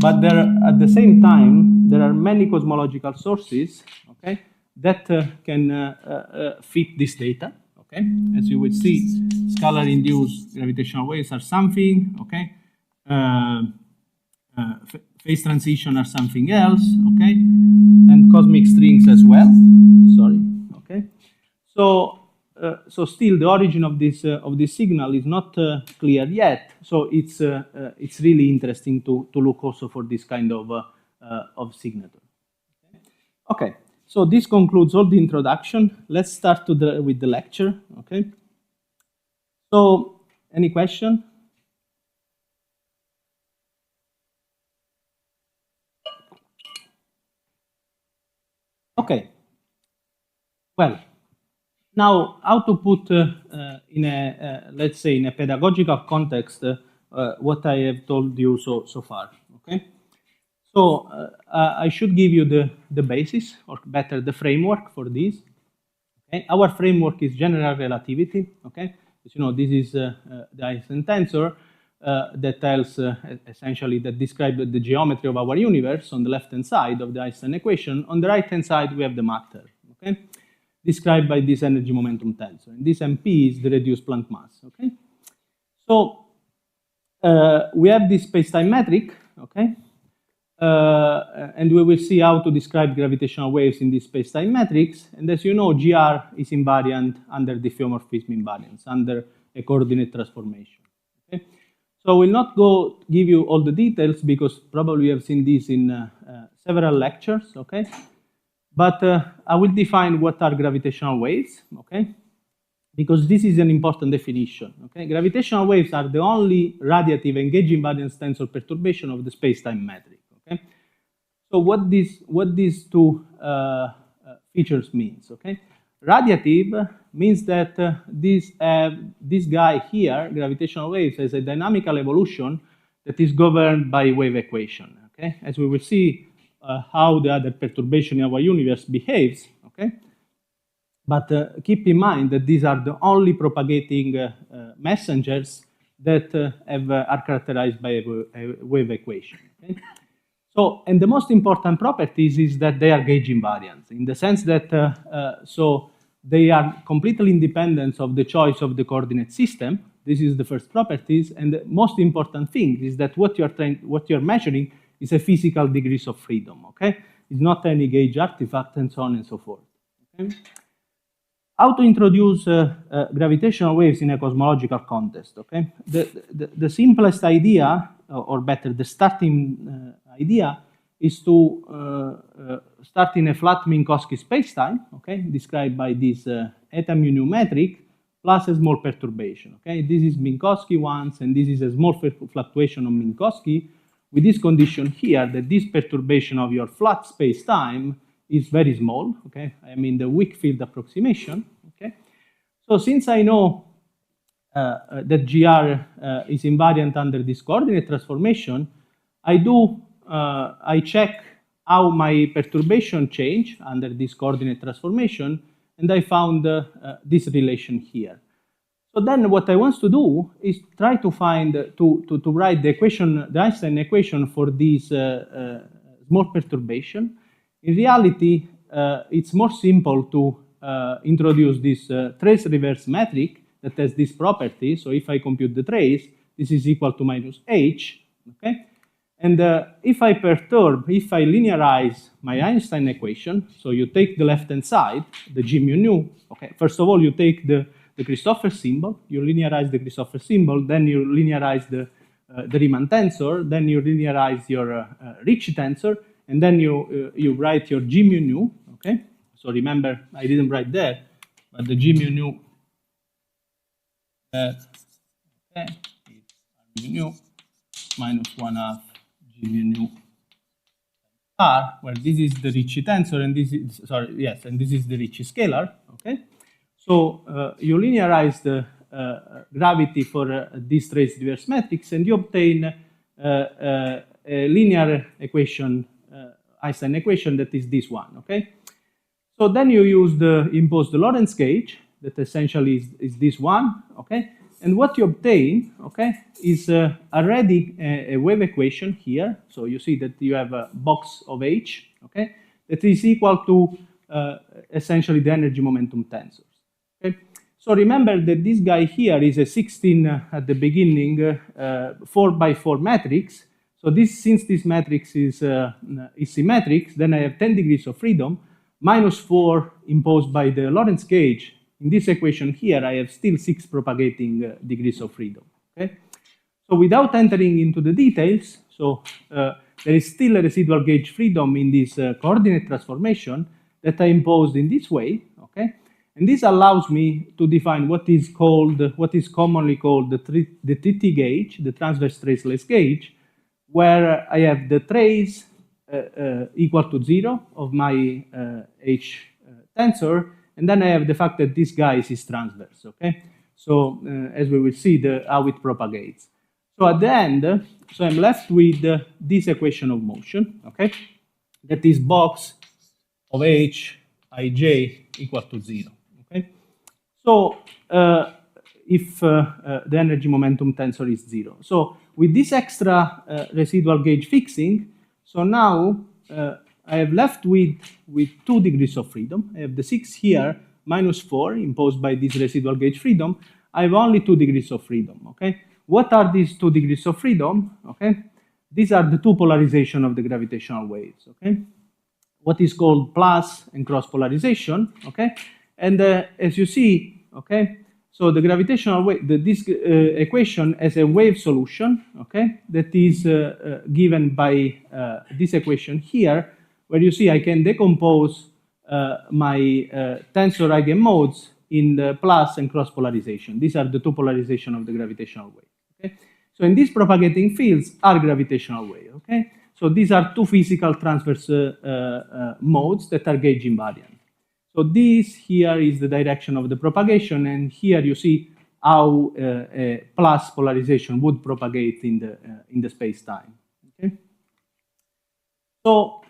But at the same time, there are many cosmological sources, okay, that can fit this data, okay? As you will see, scalar-induced gravitational waves are something, okay? Phase transition are something else, okay? And cosmic strings as well. Sorry, okay. So still the origin of this signal is not clear yet. So it's really interesting to look also for this kind of signature. Okay. So this concludes all the introduction. Let's start with the lecture. Okay. So any question? Okay. Well, now how to put in a let's say in a pedagogical context what I have told you so far. Okay. So I should give you the basis, or better, the framework for this. Okay. Our framework is general relativity. Okay. As you know, this is the Einstein tensor that tells essentially that describes the geometry of our universe on the left-hand side of the Einstein equation. On the right-hand side, we have the matter. Okay, described by this energy momentum tensor. And this MP is the reduced Planck mass. Okay, so we have this space-time metric. Okay. And we will see how to describe gravitational waves in this space-time matrix. And as you know, GR is invariant under diffeomorphism invariance, under a coordinate transformation. Okay? So I will not give you all the details because probably you have seen this in several lectures. Okay? But I will define what are gravitational waves. Okay? Because this is an important definition. Okay? Gravitational waves are the only radiative and gauge invariance tensor perturbation of the space-time metric. Okay? So what these two features means, okay? Radiative means that this guy here, gravitational waves, has a dynamical evolution that is governed by wave equation, okay? As we will see how the other perturbation in our universe behaves, okay? But keep in mind that these are the only propagating messengers that are characterized by a wave equation, okay? So, and the most important properties is that they are gauge invariant, in the sense that so they are completely independent of the choice of the coordinate system. This is the first properties, and the most important thing is that what you're measuring is a physical degrees of freedom. Okay, it's not any gauge artifact and so on and so forth. Okay? How to introduce gravitational waves in a cosmological context? Okay, the simplest idea, or better, the starting idea is to start in a flat Minkowski spacetime, okay, described by this eta mu nu metric plus a small perturbation. Okay, this is Minkowski once, and this is a small fluctuation of Minkowski, with this condition here that this perturbation of your flat spacetime is very small. Okay, I mean the weak field approximation. Okay, so since I know that GR is invariant under this coordinate transformation, I check how my perturbation change under this coordinate transformation, and I found this relation here. So then what I want to do is try to find, to write the equation, the Einstein equation for this small perturbation. In reality, it's more simple to introduce this trace reverse metric that has this property. So if I compute the trace, this is equal to minus h, okay? And if I linearize my Einstein equation, so you take the left-hand side, the G mu nu, okay? First of all, you take the Christoffel symbol, you linearize the Christoffel symbol, then you linearize the Riemann tensor, then you linearize your Ricci tensor, and then you write your G mu nu, okay? So remember, I didn't write that, but the G mu nu, okay, is mu nu minus 1/2 G mu nu R, where this is the Ricci tensor, and this is, sorry, yes, and this is the Ricci scalar, okay? So you linearize the gravity for these trace reverse metrics, and you obtain a linear equation, Einstein equation, that is this one, okay? So then you impose the Lorentz gauge, that essentially is this one, okay? And what you obtain, okay, is already a wave equation here. So you see that you have a box of H, okay, that is equal to essentially the energy momentum tensors, okay? So remember that this guy here is a 16 at the beginning, 4 by 4 matrix. So since this matrix is symmetric, then I have 10 degrees of freedom, minus 4 imposed by the Lorentz gauge. In this equation here, I have still 6 propagating degrees of freedom, okay? So without entering into the details, so there is still a residual gauge freedom in this coordinate transformation that I imposed in this way, okay? And this allows me to define what is commonly called the TT gauge, the transverse traceless gauge, where I have the trace equal to 0 of my H tensor, and then I have the fact that this guy is transverse, okay? So as we will see, how it propagates. So at the end, so I'm left with this equation of motion, okay? That is box of H ij equal to 0, okay? So if the energy momentum tensor is 0. So with this extra residual gauge fixing, so now I have left with 2 degrees of freedom. I have the 6 here, minus 4 imposed by this residual gauge freedom. I have only 2 degrees of freedom, okay? What are these 2 degrees of freedom, okay? These are the two polarization of the gravitational waves, okay? What is called plus and cross polarization, okay? And as you see, okay, so the gravitational wave, this equation has a wave solution, okay, that is given by this equation here, where you see I can decompose my tensor eigenmodes in the plus and cross polarization. These are the two polarization of the gravitational wave, okay? So in these propagating fields are gravitational wave, okay? So these are two physical transverse modes that are gauge invariant. So this here is the direction of the propagation, and here you see how a plus polarization would propagate in the space-time. Okay? So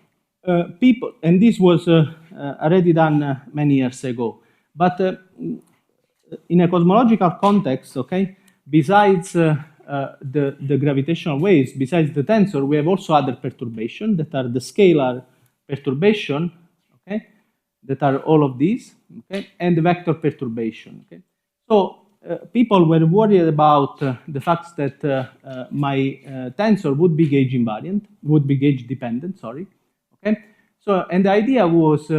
people, and this was already done many years ago, but in a cosmological context, okay, besides the gravitational waves, besides the tensor, we have also other perturbations that are the scalar perturbation, okay, that are all of these, okay, and the vector perturbation, okay. So people were worried about the fact that my tensor would be gauge invariant, would be gauge dependent, sorry, okay. So, and the idea was,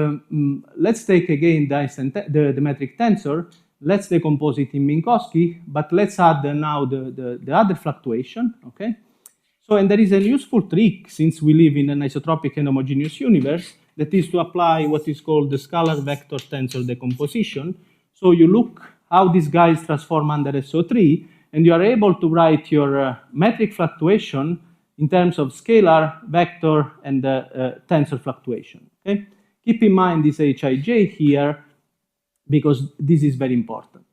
let's take again the metric tensor, let's decompose it in Minkowski, but let's add now the other fluctuation, okay? So, and there is a useful trick, since we live in an isotropic and homogeneous universe, that is to apply what is called the scalar vector tensor decomposition. So you look how these guys transform under SO3, and you are able to write your metric fluctuation in terms of scalar, vector, and tensor fluctuation, okay? Keep in mind this Hij here, because this is very important.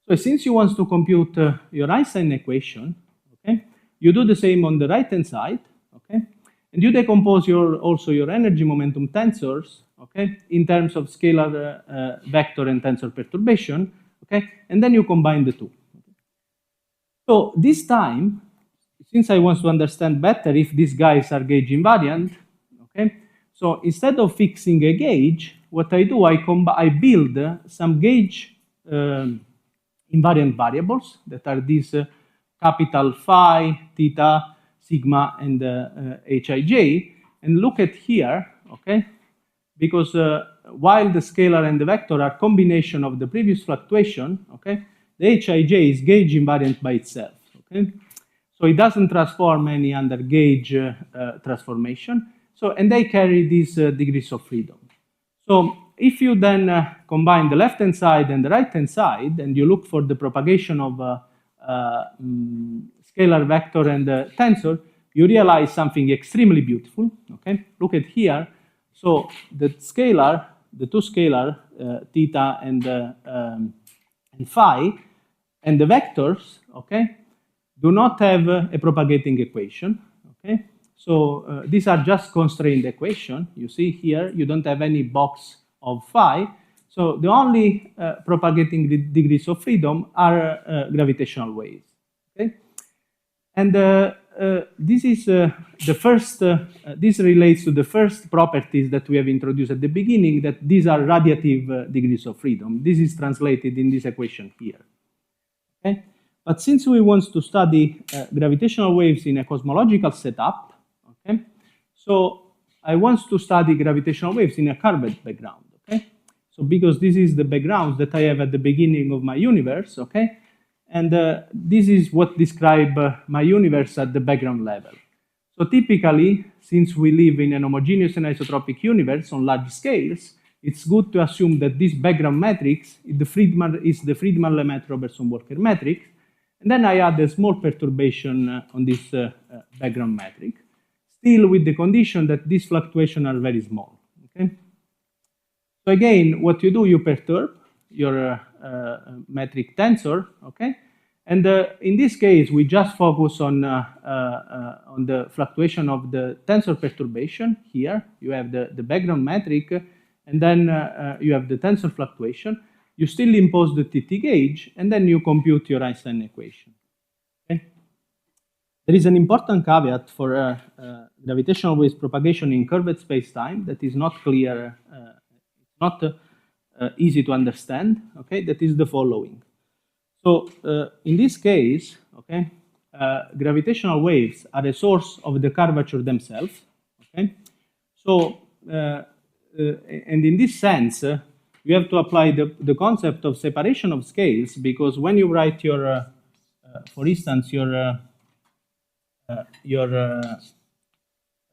So since you want to compute your Einstein equation, okay, you do the same on the right-hand side, okay, and you decompose also your energy momentum tensors, okay, in terms of scalar, vector, and tensor perturbation, okay, and then you combine the two. Okay. So this time, since I want to understand better if these guys are gauge invariant, okay, so instead of fixing a gauge, what I do, I build some gauge invariant variables that are these capital phi, theta, sigma, and Hij, and look at here, okay, because while the scalar and the vector are combination of the previous fluctuation, okay, the Hij is gauge invariant by itself, okay, so it doesn't transform any under gauge transformation. So, and they carry these degrees of freedom. So if you then combine the left-hand side and the right-hand side, and you look for the propagation of scalar, vector, and tensor, you realize something extremely beautiful, okay? Look at here. So the scalar, the two scalar, theta and phi, and the vectors, okay, do not have a propagating equation, okay? So these are just constrained equation. You see here, you don't have any box of phi. So the only propagating degrees of freedom are gravitational waves. Okay, and this is the first. This relates to the first properties that we have introduced at the beginning. That these are radiative degrees of freedom. This is translated in this equation here. Okay, but since we want to study gravitational waves in a cosmological setup, okay, so I want to study gravitational waves in a curved background. Okay, so because this is the background that I have at the beginning of my universe. Okay. And this is what describes my universe at the background level. So typically, since we live in an homogeneous and isotropic universe on large scales, it's good to assume that this background matrix is the Friedmann-Lemaitre-Robertson-Walker matrix. And then I add a small perturbation on this background matrix, still with the condition that these fluctuations are very small. Okay? So again, what you do, you perturb your metric tensor, okay? And in this case, we just focus on the fluctuation of the tensor perturbation. Here, you have the background metric, and then you have the tensor fluctuation. You still impose the TT gauge, and then you compute your Einstein equation. Okay? There is an important caveat for gravitational waves propagation in curved space-time that is not clear, easy to understand, okay, that is the following. So in this case, okay, gravitational waves are a source of the curvature themselves, okay. So, and in this sense, you have to apply the concept of separation of scales, because when you write your, for instance, your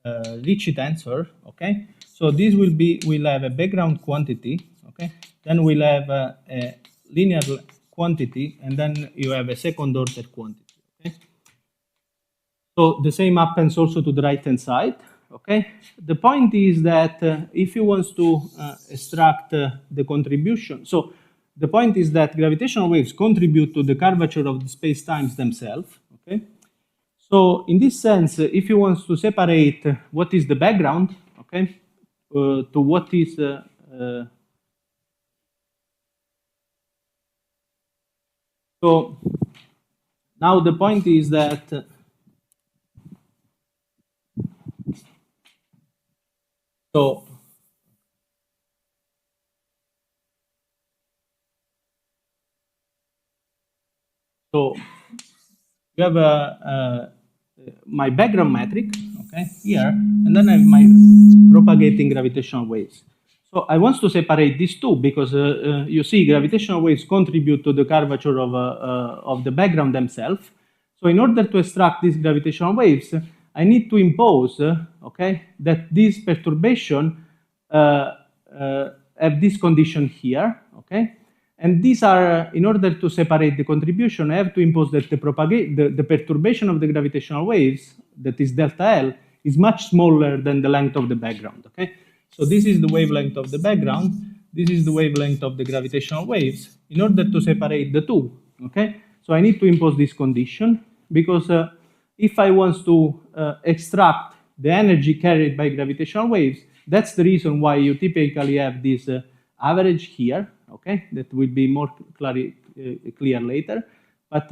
Ricci tensor, okay, so this will have a background quantity, okay, then we'll have a linear quantity, and then you have a second order quantity, okay. So the same happens also to the right hand side, okay. The point is that if you want to extract the contribution, so the point is that gravitational waves contribute to the curvature of the space-times themselves, okay. So in this sense, if you want to separate what is the background, okay, to what is so now the point is that so you have my background metric, okay, here, and then I have my propagating gravitational waves. So I want to separate these two because you see gravitational waves contribute to the curvature of the background themselves. So in order to extract these gravitational waves, I need to impose, okay, that this perturbation have this condition here, okay. And these are, in order to separate the contribution, I have to impose that the perturbation of the gravitational waves, that is delta L, is much smaller than the length of the background, okay? So this is the wavelength of the background, this is the wavelength of the gravitational waves. In order to separate the two, okay? So I need to impose this condition, because if I want to extract the energy carried by gravitational waves, that's the reason why you typically have this average here, okay, that will be more clear later. But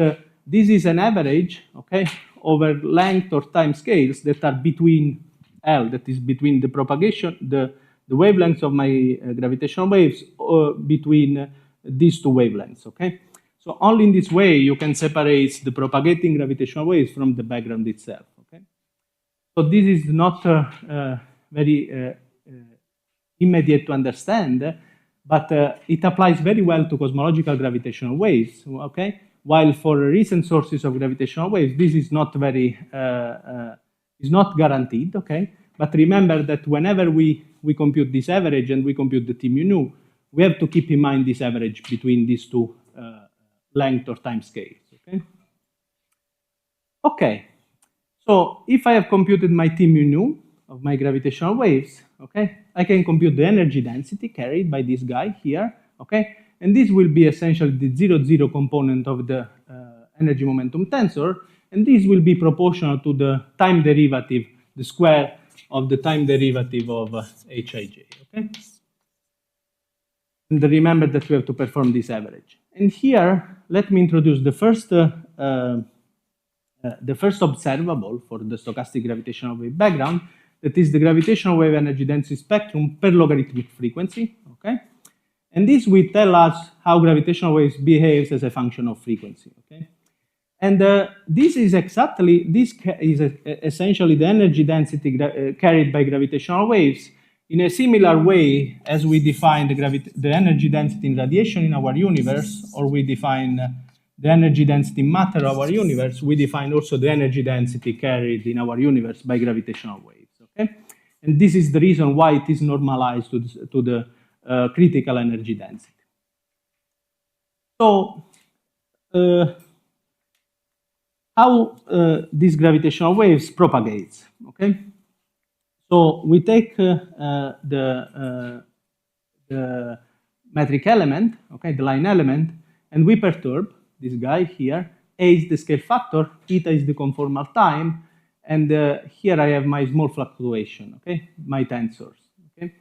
this is an average, okay, over length or time scales that are between L, that is between the propagation, the wavelengths of my gravitational waves, between these two wavelengths, okay. So only in this way you can separate the propagating gravitational waves from the background itself, okay. So this is not very immediate to understand, but it applies very well to cosmological gravitational waves, okay? While for recent sources of gravitational waves, this is not very, is not guaranteed, okay? But remember that whenever we compute this average and we compute the T mu nu, we have to keep in mind this average between these two length or time scales, okay? Okay, so if I have computed my T mu nu of my gravitational waves, okay, I can compute the energy density carried by this guy here, okay, and this will be essentially the 0,0 component of the energy momentum tensor, and this will be proportional to the time derivative, the square of the time derivative of Hij, okay. And remember that we have to perform this average. And here, let me introduce the first observable for the stochastic gravitational wave background, that is the gravitational wave energy density spectrum per logarithmic frequency, okay? And this will tell us how gravitational waves behaves as a function of frequency, okay? And this is essentially the energy density carried by gravitational waves in a similar way as we define the energy density in radiation in our universe, or we define the energy density in matter of our universe, we define also the energy density carried in our universe by gravitational waves, okay? And this is the reason why it is normalized to the critical energy density. So, how these gravitational waves propagates, okay? So we take the metric element, okay, the line element, and we perturb this guy here. A is the scale factor, eta is the conformal time, and here I have my small fluctuation, okay, my tensors. Okay.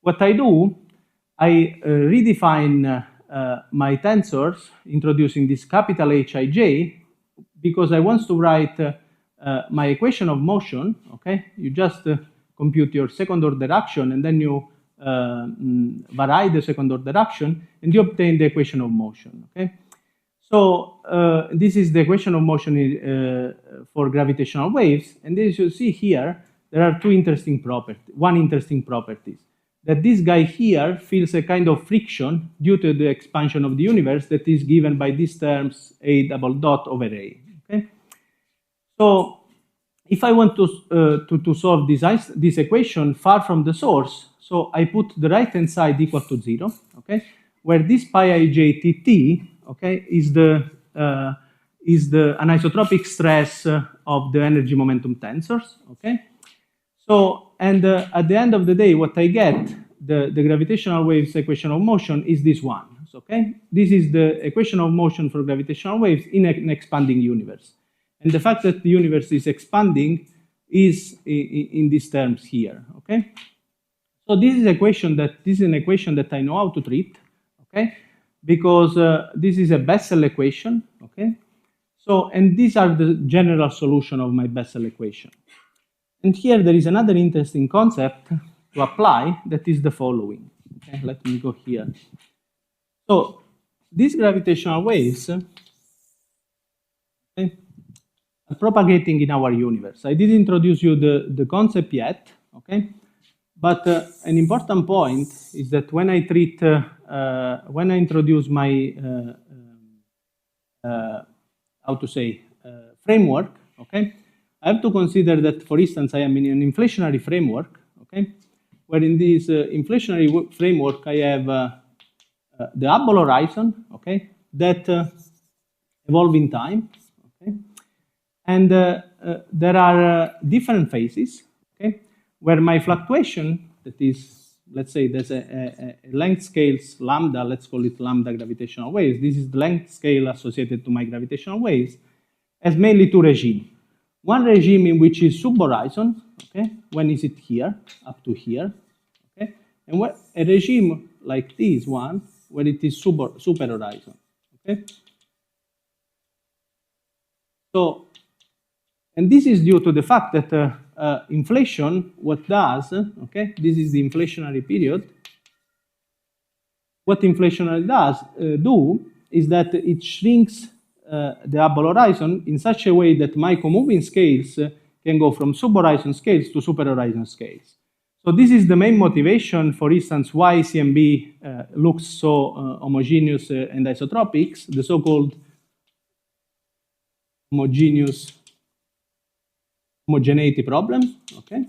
What I do, I redefine my tensors, introducing this capital Hij, because I want to write my equation of motion, okay? You just compute your second order action, and then you vary the second order action, and you obtain the equation of motion, okay? So this is the equation of motion for gravitational waves, and as you see here, there are one interesting properties, that this guy here feels a kind of friction due to the expansion of the universe that is given by these terms A double dot over A. Okay, so if I want to solve this equation far from the source, so I put the right hand side equal to 0, okay, where this pi ij tt, okay, is the anisotropic stress of the energy momentum tensors, okay. So and at the end of the day, what I get, the gravitational waves equation of motion is this one. Okay, this is the equation of motion for gravitational waves in an expanding universe. And the fact that the universe is expanding is in these terms here, okay? So this is an equation that I know how to treat, okay? Because this is a Bessel equation, okay? So, and these are the general solution of my Bessel equation. And here there is another interesting concept to apply that is the following. Okay, let me go here. So these gravitational waves, okay, are propagating in our universe. I didn't introduce you the concept yet, okay? But an important point is that when I introduce my, framework, okay? I have to consider that, for instance, I am in an inflationary framework, okay? Where in this inflationary framework, I have the Hubble horizon, okay, that evolve in time, okay, and there are different phases, okay, where my fluctuation, that is, let's say there's a length scale lambda, let's call it lambda gravitational waves. This is the length scale associated to my gravitational waves, has mainly two regimes. One regime in which is subhorizon, okay, when is it here, up to here, okay, and a regime like this one, where it is super horizon, okay? So, and this is due to the fact that inflation, what does, okay, this is the inflationary period. What inflationary does do is that it shrinks the Hubble horizon in such a way that my comoving scales can go from subhorizon scales to superhorizon scales. So this is the main motivation, for instance, why CMB looks so homogeneous and isotropic, the so-called homogeneity problem, okay?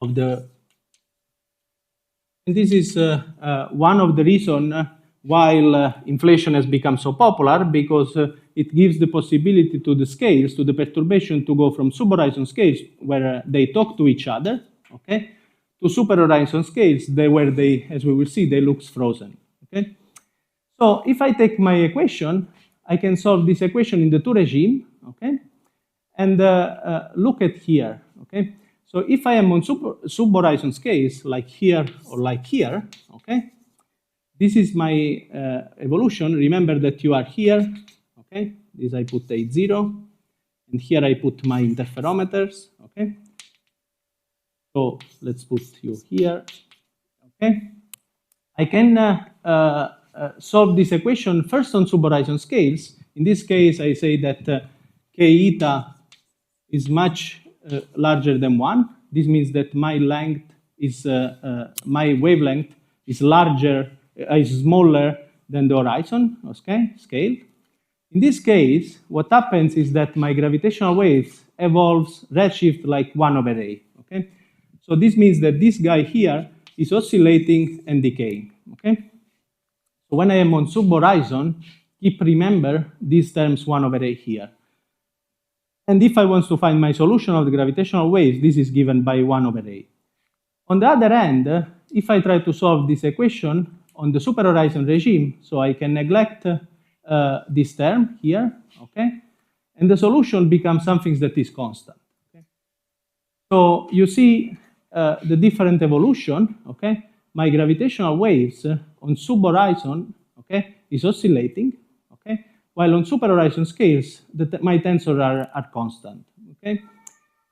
And this is one of the reasons why inflation has become so popular, because it gives the possibility to the scales, to the perturbation, to go from subhorizon scales where they talk to each other, okay, to superhorizon scales where they, as we will see, they look frozen, okay. So if I take my equation, I can solve this equation in the two regime, okay, and look at here, okay. So if I am on sub-horizon scales, like here or like here, okay, this is my evolution. Remember that you are here, okay? This I put H0, and here I put my interferometers, okay? So let's put you here, okay? I can solve this equation first on sub-horizon scales. In this case, I say that k eta is much larger than 1. This means that my length is my wavelength is larger, is smaller than the horizon, okay, scale. In this case, what happens is that my gravitational waves evolves redshift like 1/a, okay? So this means that this guy here is oscillating and decaying, okay? So when I am on sub-horizon, keep remember these terms 1/a here. And if I want to find my solution of the gravitational waves, this is given by 1/a. On the other hand, if I try to solve this equation on the super-horizon regime, so I can neglect this term here, okay? And the solution becomes something that is constant. Okay? So you see the different evolution, okay? My gravitational waves on sub-horizon, okay, is oscillating, okay? While on super-horizon scales, my tensors are constant, okay?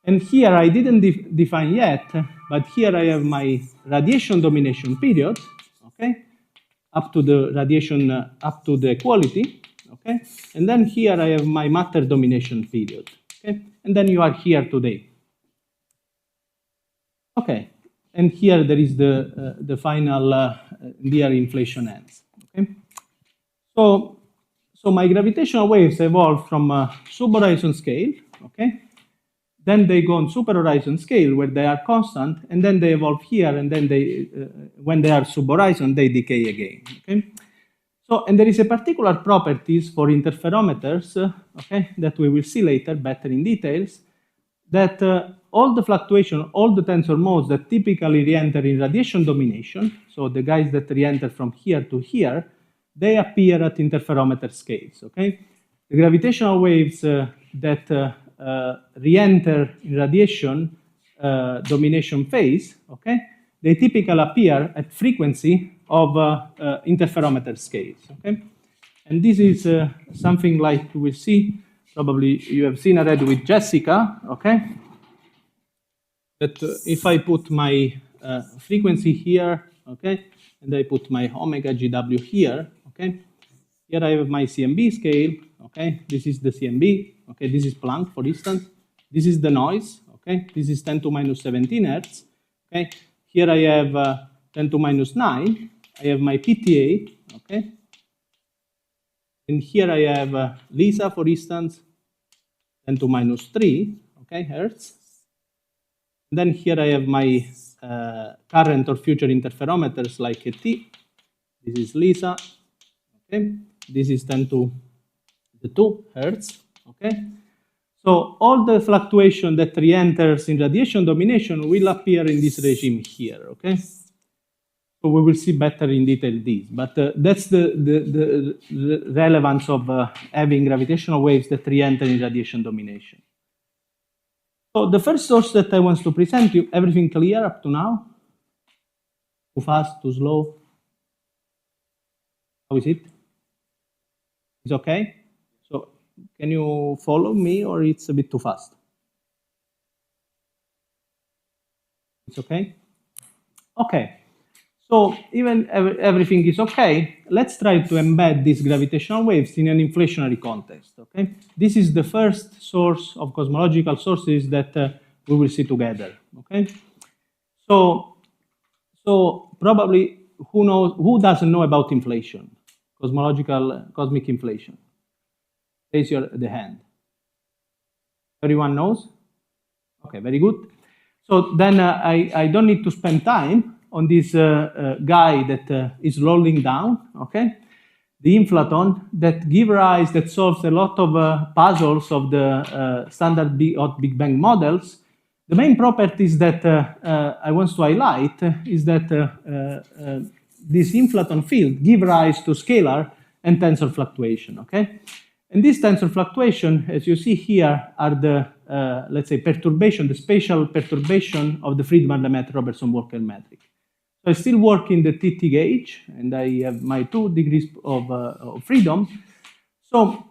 And here I didn't define yet, but here I have my radiation domination period, okay? Up to the radiation, up to the equality, okay? And then here I have my matter domination period, okay? And then you are here today. Okay, and here there is the final near inflation ends, okay? So my gravitational waves evolve from sub-horizon scale, okay? Then they go on super-horizon scale where they are constant, and then they evolve here, and then they, when they are sub-horizon, they decay again, okay? So, and there is a particular properties for interferometers, okay, that we will see later better in details, that all the fluctuation, all the tensor modes that typically re-enter in radiation domination, so the guys that re-enter from here to here, they appear at interferometer scales, okay? The gravitational waves that re-enter in radiation domination phase, okay? They typically appear at frequency of interferometer scales, okay? And this is something like we will see, probably you have seen already with Jessica, okay? That if I put my frequency here, okay, and I put my omega GW here, okay? Here I have my CMB scale, okay? This is the CMB, okay? This is Planck, for instance. This is the noise, okay? This is 10 to minus 17 hertz, okay? Here I have 10 to minus 9. I have my PTA, okay? And here I have Lisa, for instance, 10 to minus 3, okay, hertz. And then here I have my current or future interferometers like T. This is Lisa, okay? This is 10 to the 2 hertz, okay? So all the fluctuation that re-enters in radiation domination will appear in this regime here, okay? So we will see better in detail this, but that's the relevance of having gravitational waves that re-enter in radiation domination. So the first source that I want to present you, everything clear up to now? Too fast, too slow? How is it? It's okay? So can you follow me or it's a bit too fast? It's okay? Okay. So even everything is okay, let's try to embed these gravitational waves in an inflationary context, okay? This is the first source of cosmological sources that we will see together, okay? So probably who doesn't know about inflation, cosmic inflation? Raise the hand. Everyone knows? Okay, very good. So then I don't need to spend time on this guy that is rolling down, okay? The inflaton that solves a lot of puzzles of the standard Big Bang models. The main properties that I want to highlight is that this inflaton field give rise to scalar and tensor fluctuation, okay? And this tensor fluctuation, as you see here, are the let's say, perturbation, the spatial perturbation of the Friedmann-Lemaitre-Robertson-Walker metric. So I still work in the TT gauge, and I have my 2 degrees of freedom. So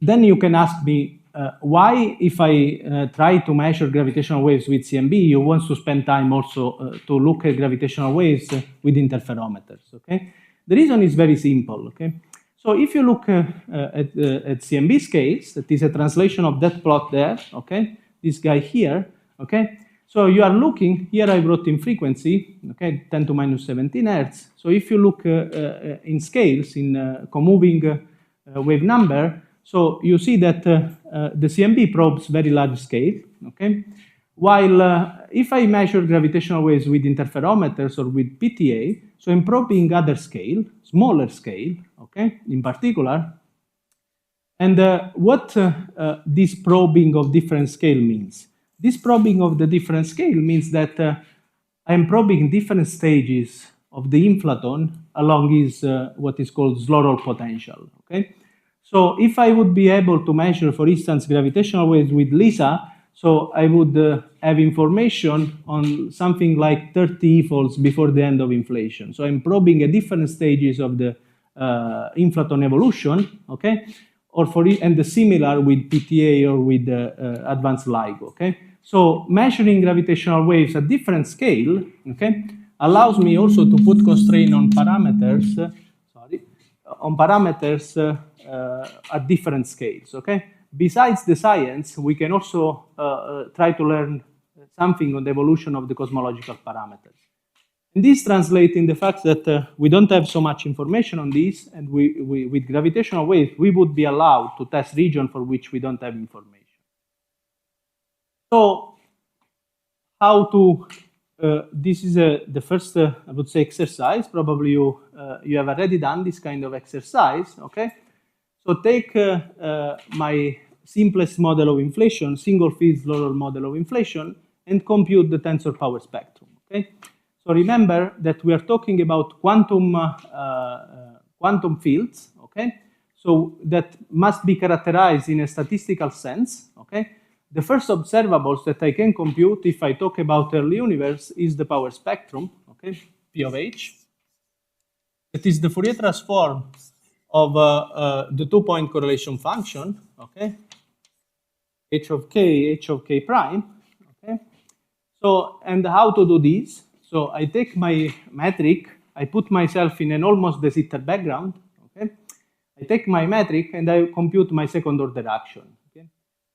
then you can ask me, why, if I try to measure gravitational waves with CMB, you want to spend time also to look at gravitational waves with interferometers, okay? The reason is very simple, okay? So if you look at CMB scales, that is a translation of that plot there, okay? This guy here, okay? So you are looking, here I wrote in frequency, okay, 10 to minus 17 hertz. So if you look in scales, in comoving wave number, so you see that the CMB probes very large scale, okay? While if I measure gravitational waves with interferometers or with PTA, so I'm probing other scale, smaller scale, okay, in particular. And what this probing of different scale means? This probing of the different scale means that I'm probing different stages of the inflaton along his what is called slow roll potential, okay? So if I would be able to measure, for instance, gravitational waves with LISA, so I would have information on something like 30 folds before the end of inflation. So I'm probing at different stages of the inflaton evolution, okay? Or and the similar with PTA or with advanced LIGO, okay? So measuring gravitational waves at different scale, okay, allows me also to put constraint on parameters, at different scales, okay? Besides the science, we can also try to learn something on the evolution of the cosmological parameters. And this translates in the fact that we don't have so much information on this, and with gravitational waves, we would be allowed to test regions for which we don't have information. So, how to, this is the first, I would say, exercise. Probably you have already done this kind of exercise, okay? So take my simplest model of inflation, single field slow roll model of inflation, and compute the tensor power spectrum, okay? So remember that we are talking about quantum fields, okay? So that must be characterized in a statistical sense, okay? The first observables that I can compute if I talk about early universe is the power spectrum, okay, P of H. It is the Fourier transform of the 2-point correlation function, okay, H of K prime, okay. So, and how to do this? So I take my metric, I put myself in an almost de Sitter background, okay. I take my metric and I compute my second order action. Okay?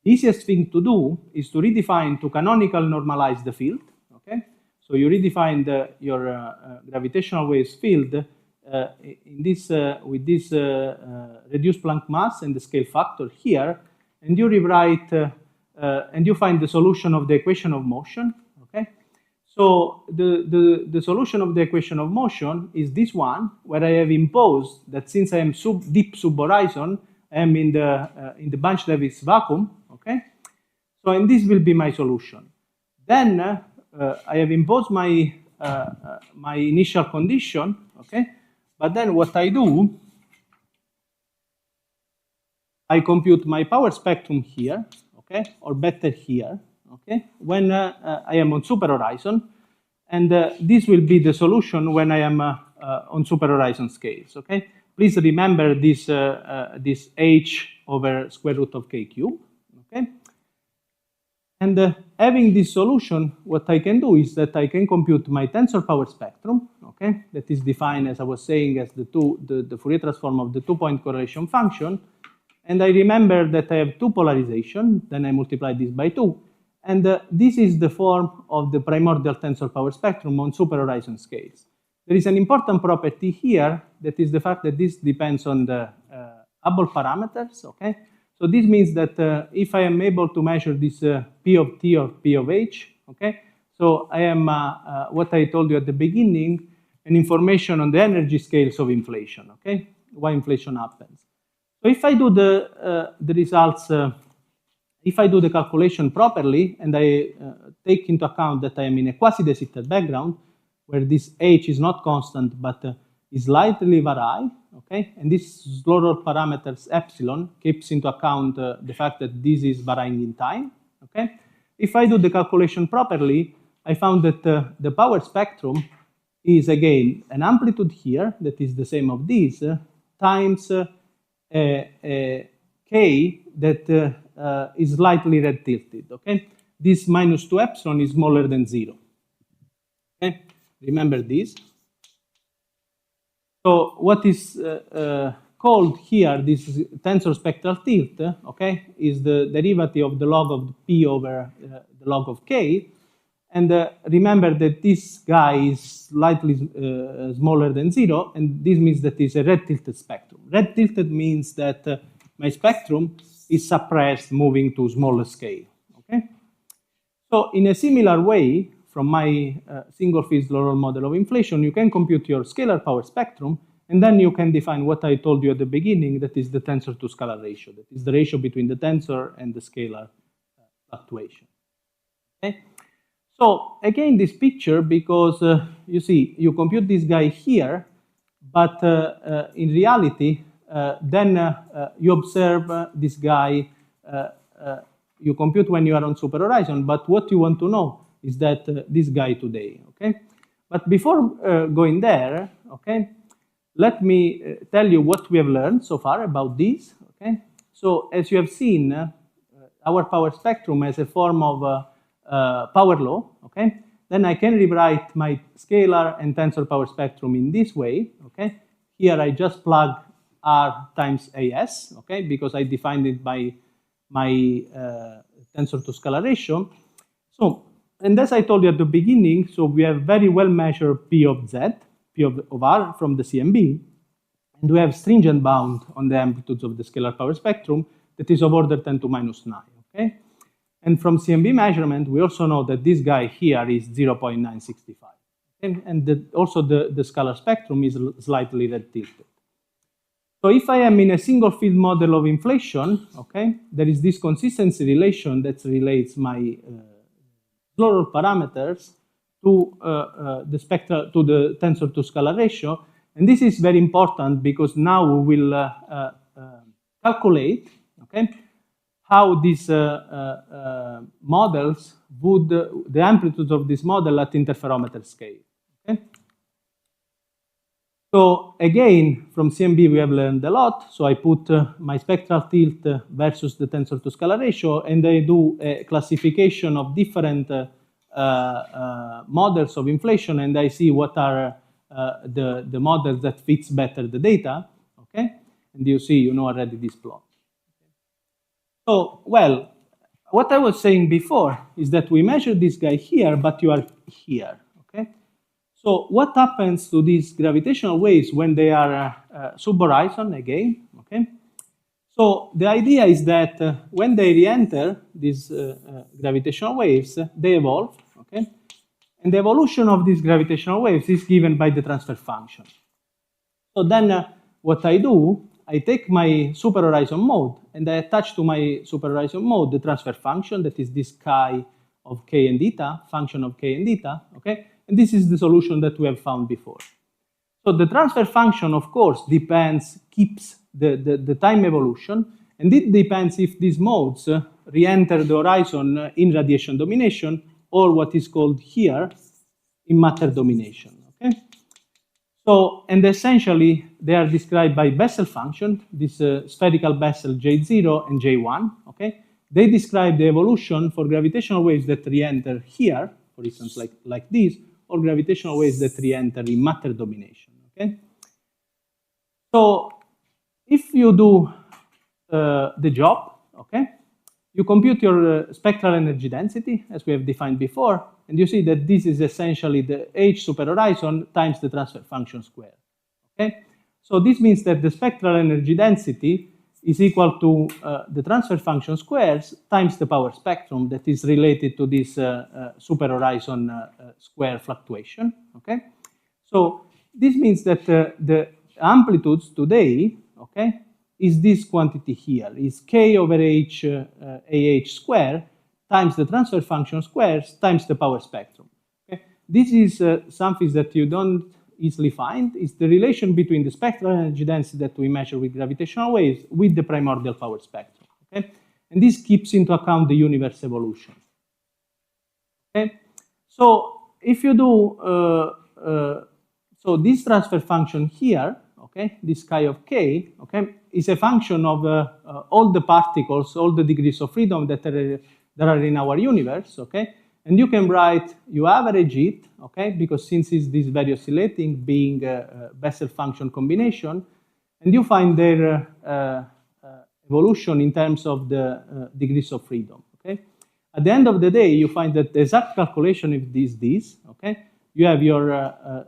The easiest thing to do is to redefine, to canonical normalize the field, okay. So you redefine your gravitational waves field in this, with this reduced Planck mass and the scale factor here, and you rewrite, and you find the solution of the equation of motion, okay? So the solution of the equation of motion is this one, where I have imposed that since I am deep sub-horizon, I am in the Bunch-Davis vacuum, okay? So, and this will be my solution. Then I have imposed my, my initial condition, okay? But then what I do, I compute my power spectrum here, okay, or better here, okay, when I am on super horizon, and this will be the solution when I am on super horizon scales, okay. Please remember this this h over square root of k cube, okay. And having this solution, what I can do is that I can compute my tensor power spectrum, okay, that is defined, as I was saying, as the Fourier transform of the 2-point correlation function. And I remember that I have 2 polarization, then I multiply this by 2. And this is the form of the primordial tensor power spectrum on super horizon scales. There is an important property here, that is the fact that this depends on the Hubble parameters, okay? So this means that if I am able to measure this P of T or P of H, okay? So I am, what I told you at the beginning, an information on the energy scales of inflation, okay? Why inflation happens. So if I do the results, if I do the calculation properly, and I take into account that I am in a quasi-de Sitter background, where this H is not constant, but slightly vary, okay? And this slower parameters epsilon keeps into account the fact that this is varying in time, okay? If I do the calculation properly, I found that the power spectrum is again an amplitude here that is the same of this times k that is slightly red tilted, okay? This minus 2 epsilon is smaller than 0, okay? Remember this. So what is called here, this tensor spectral tilt, okay, is the derivative of the log of p over the log of k. And remember that this guy is slightly smaller than 0, and this means that it's a red tilted spectrum. Red tilted means that my spectrum is suppressed moving to smaller scale, okay? So in a similar way, from my single field Lorentz model of inflation, you can compute your scalar power spectrum, and then you can define what I told you at the beginning, that is the tensor to scalar ratio. That is the ratio between the tensor and the scalar fluctuation, okay? So again, this picture, because you see, you compute this guy here, but in reality, then you observe this guy, you compute when you are on super horizon, but what you want to know is that this guy today, okay? But before going there, okay, let me tell you what we have learned so far about this, okay? So as you have seen, our power spectrum has a form of power law, okay? Then I can rewrite my scalar and tensor power spectrum in this way, okay? Here I just plug R times AS, okay? Because I defined it by my tensor to scalar ratio. So, and as I told you at the beginning, so we have very well measured P of Z, P of R from the CMB, and we have stringent bound on the amplitudes of the scalar power spectrum that is of order 10 to minus 9, okay? And from CMB measurement, we also know that this guy here is 0.965. And also the scalar spectrum is slightly red tilted. So if I am in a single field model of inflation, okay, there is this consistency relation that relates my Lorentz parameters to the spectral, to the tensor to scalar ratio. And this is very important because now we will calculate, okay, how these models would, the amplitudes of this model at interferometer scale, okay? So again, from CMB we have learned a lot. So I put my spectral tilt versus the tensor to scalar ratio, and I do a classification of different models of inflation, and I see what are the models that fits better the data, okay? And you see, you know already this plot. So, well, what I was saying before is that we measure this guy here, but you are here, okay? So what happens to these gravitational waves when they are subhorizon again, okay? So the idea is that when they re-enter these gravitational waves, they evolve, okay? And the evolution of these gravitational waves is given by the transfer function. So then what I do, I take my super horizon mode and I attach to my super horizon mode the transfer function that is this chi of k and eta, function of k and eta, okay? And this is the solution that we have found before. So the transfer function, of course, depends, keeps the time evolution, and it depends if these modes re-enter the horizon in radiation domination or what is called here in matter domination, okay? So, and essentially, they are described by Bessel function, this spherical Bessel J0 and J1, okay? They describe the evolution for gravitational waves that re-enter here, for instance, like this, or gravitational waves that re-enter in matter domination, okay? So, if you do the job, okay, you compute your spectral energy density, as we have defined before, and you see that this is essentially the H super horizon times the transfer function square, okay? So this means that the spectral energy density is equal to the transfer function squares times the power spectrum that is related to this super horizon square fluctuation, okay? So this means that the amplitudes today, okay, is this quantity here, is k over h ah square times the transfer function squares times the power spectrum. Okay? This is something that you don't easily find is the relation between the spectral energy density that we measure with gravitational waves with the primordial power spectrum. Okay? And this keeps into account the universe evolution. Okay? So if you do, so this transfer function here, okay, this chi of k, okay, is a function of all the particles, all the degrees of freedom that are in our universe, okay? And you can write, you average it, okay, because since it's this very oscillating being a Bessel function combination, and you find their evolution in terms of the degrees of freedom, okay? At the end of the day, you find that the exact calculation is this, okay? You have your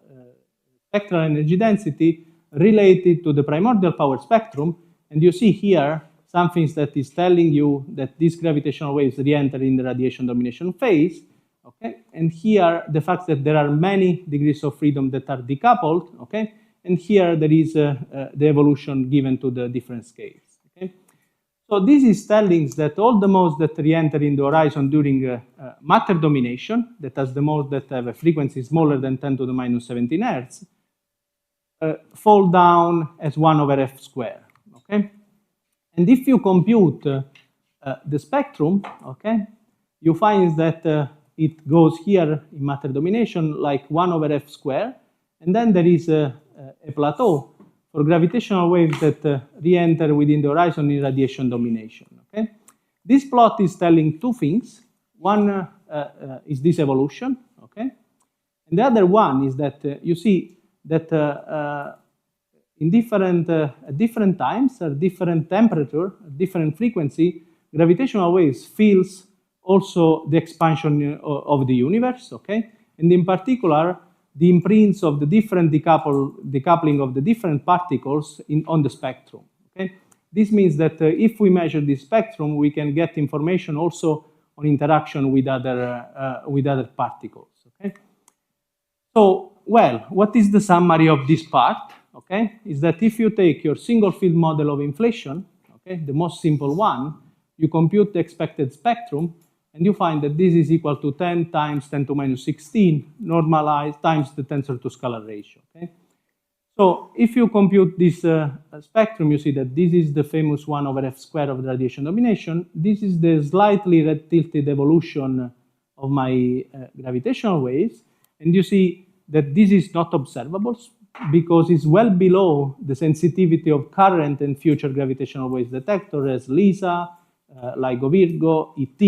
spectral energy density related to the primordial power spectrum, and you see here something that is telling you that these gravitational waves re-enter in the radiation domination phase, okay? And here, the fact that there are many degrees of freedom that are decoupled, okay? And here there is the evolution given to the different scales, okay? So this is telling that all the modes that re-enter in the horizon during matter domination, that has the modes that have a frequency smaller than 10 to the minus 17 hertz, fall down as 1 over f squared, okay? And if you compute the spectrum, okay, you find that it goes here in matter domination like 1 over f squared, and then there is a plateau for gravitational waves that re-enter within the horizon in radiation domination, okay? This plot is telling two things. One is this evolution, okay? And the other one is that you see that in different times, at different temperature, at different frequency, gravitational waves feels also the expansion of the universe, okay? And in particular, the imprints of the different decoupling of the different particles on the spectrum, okay? This means that if we measure this spectrum, we can get information also on interaction with other particles, okay? So, well, what is the summary of this part? Okay, is that if you take your single field model of inflation, okay, the most simple one, you compute the expected spectrum, and you find that this is equal to 10 times 10 to minus 16 normalized times the tensor to scalar ratio. Okay, so if you compute this spectrum, you see that this is the famous 1 over f squared of the radiation domination. This is the slightly red tilted evolution of my gravitational waves, and you see that this is not observable because it's well below the sensitivity of current and future gravitational waves detector as LISA, LIGO Virgo, ET,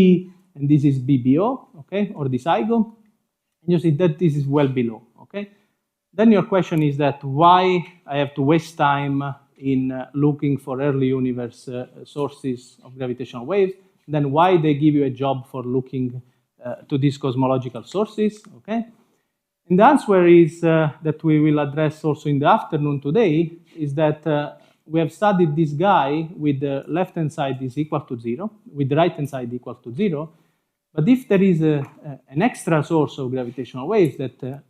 and this is BBO, okay, or this IGO. And you see that this is well below, okay? Then your question is that why I have to waste time in looking for early universe sources of gravitational waves, then why they give you a job for looking to these cosmological sources, okay? And the answer is that we will address also in the afternoon today is that we have studied this guy with the left-hand side is equal to 0, with the right-hand side equal to 0. But if there is an extra source of gravitational waves that,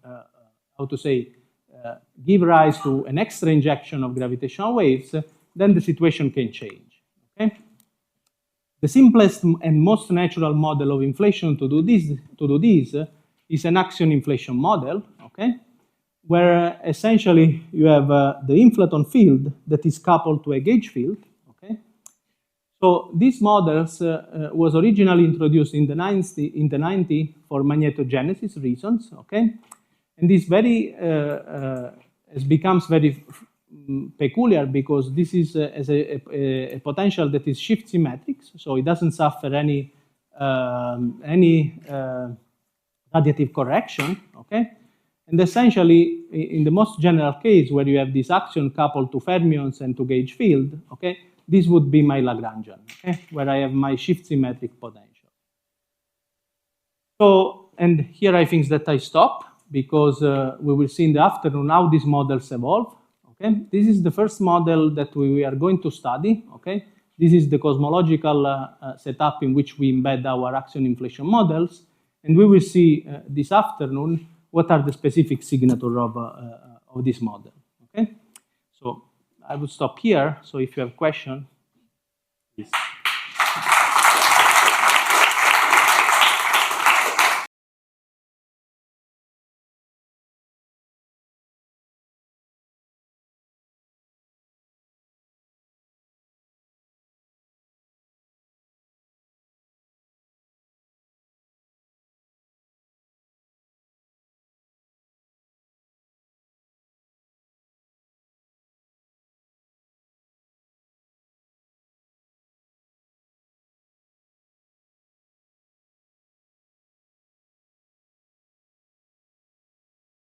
give rise to an extra injection of gravitational waves, then the situation can change, okay? The simplest and most natural model of inflation to do this is an axion inflation model, okay, where essentially you have the inflaton field that is coupled to a gauge field, okay. So these models was originally introduced in the 90s for magnetogenesis reasons, okay, and this becomes very peculiar because this is a potential that is shift symmetric, so it doesn't suffer any radiative correction, okay? And essentially, in the most general case where you have this axion coupled to fermions and to gauge field, okay, this would be my Lagrangian, okay, where I have my shift symmetric potential. So, and here I think that I stop because we will see in the afternoon how these models evolve, okay? This is the first model that we are going to study, okay? This is the cosmological setup in which we embed our axion inflation models. And we will see this afternoon what are the specific signatures of this model, okay? So I will stop here. So if you have questions, please.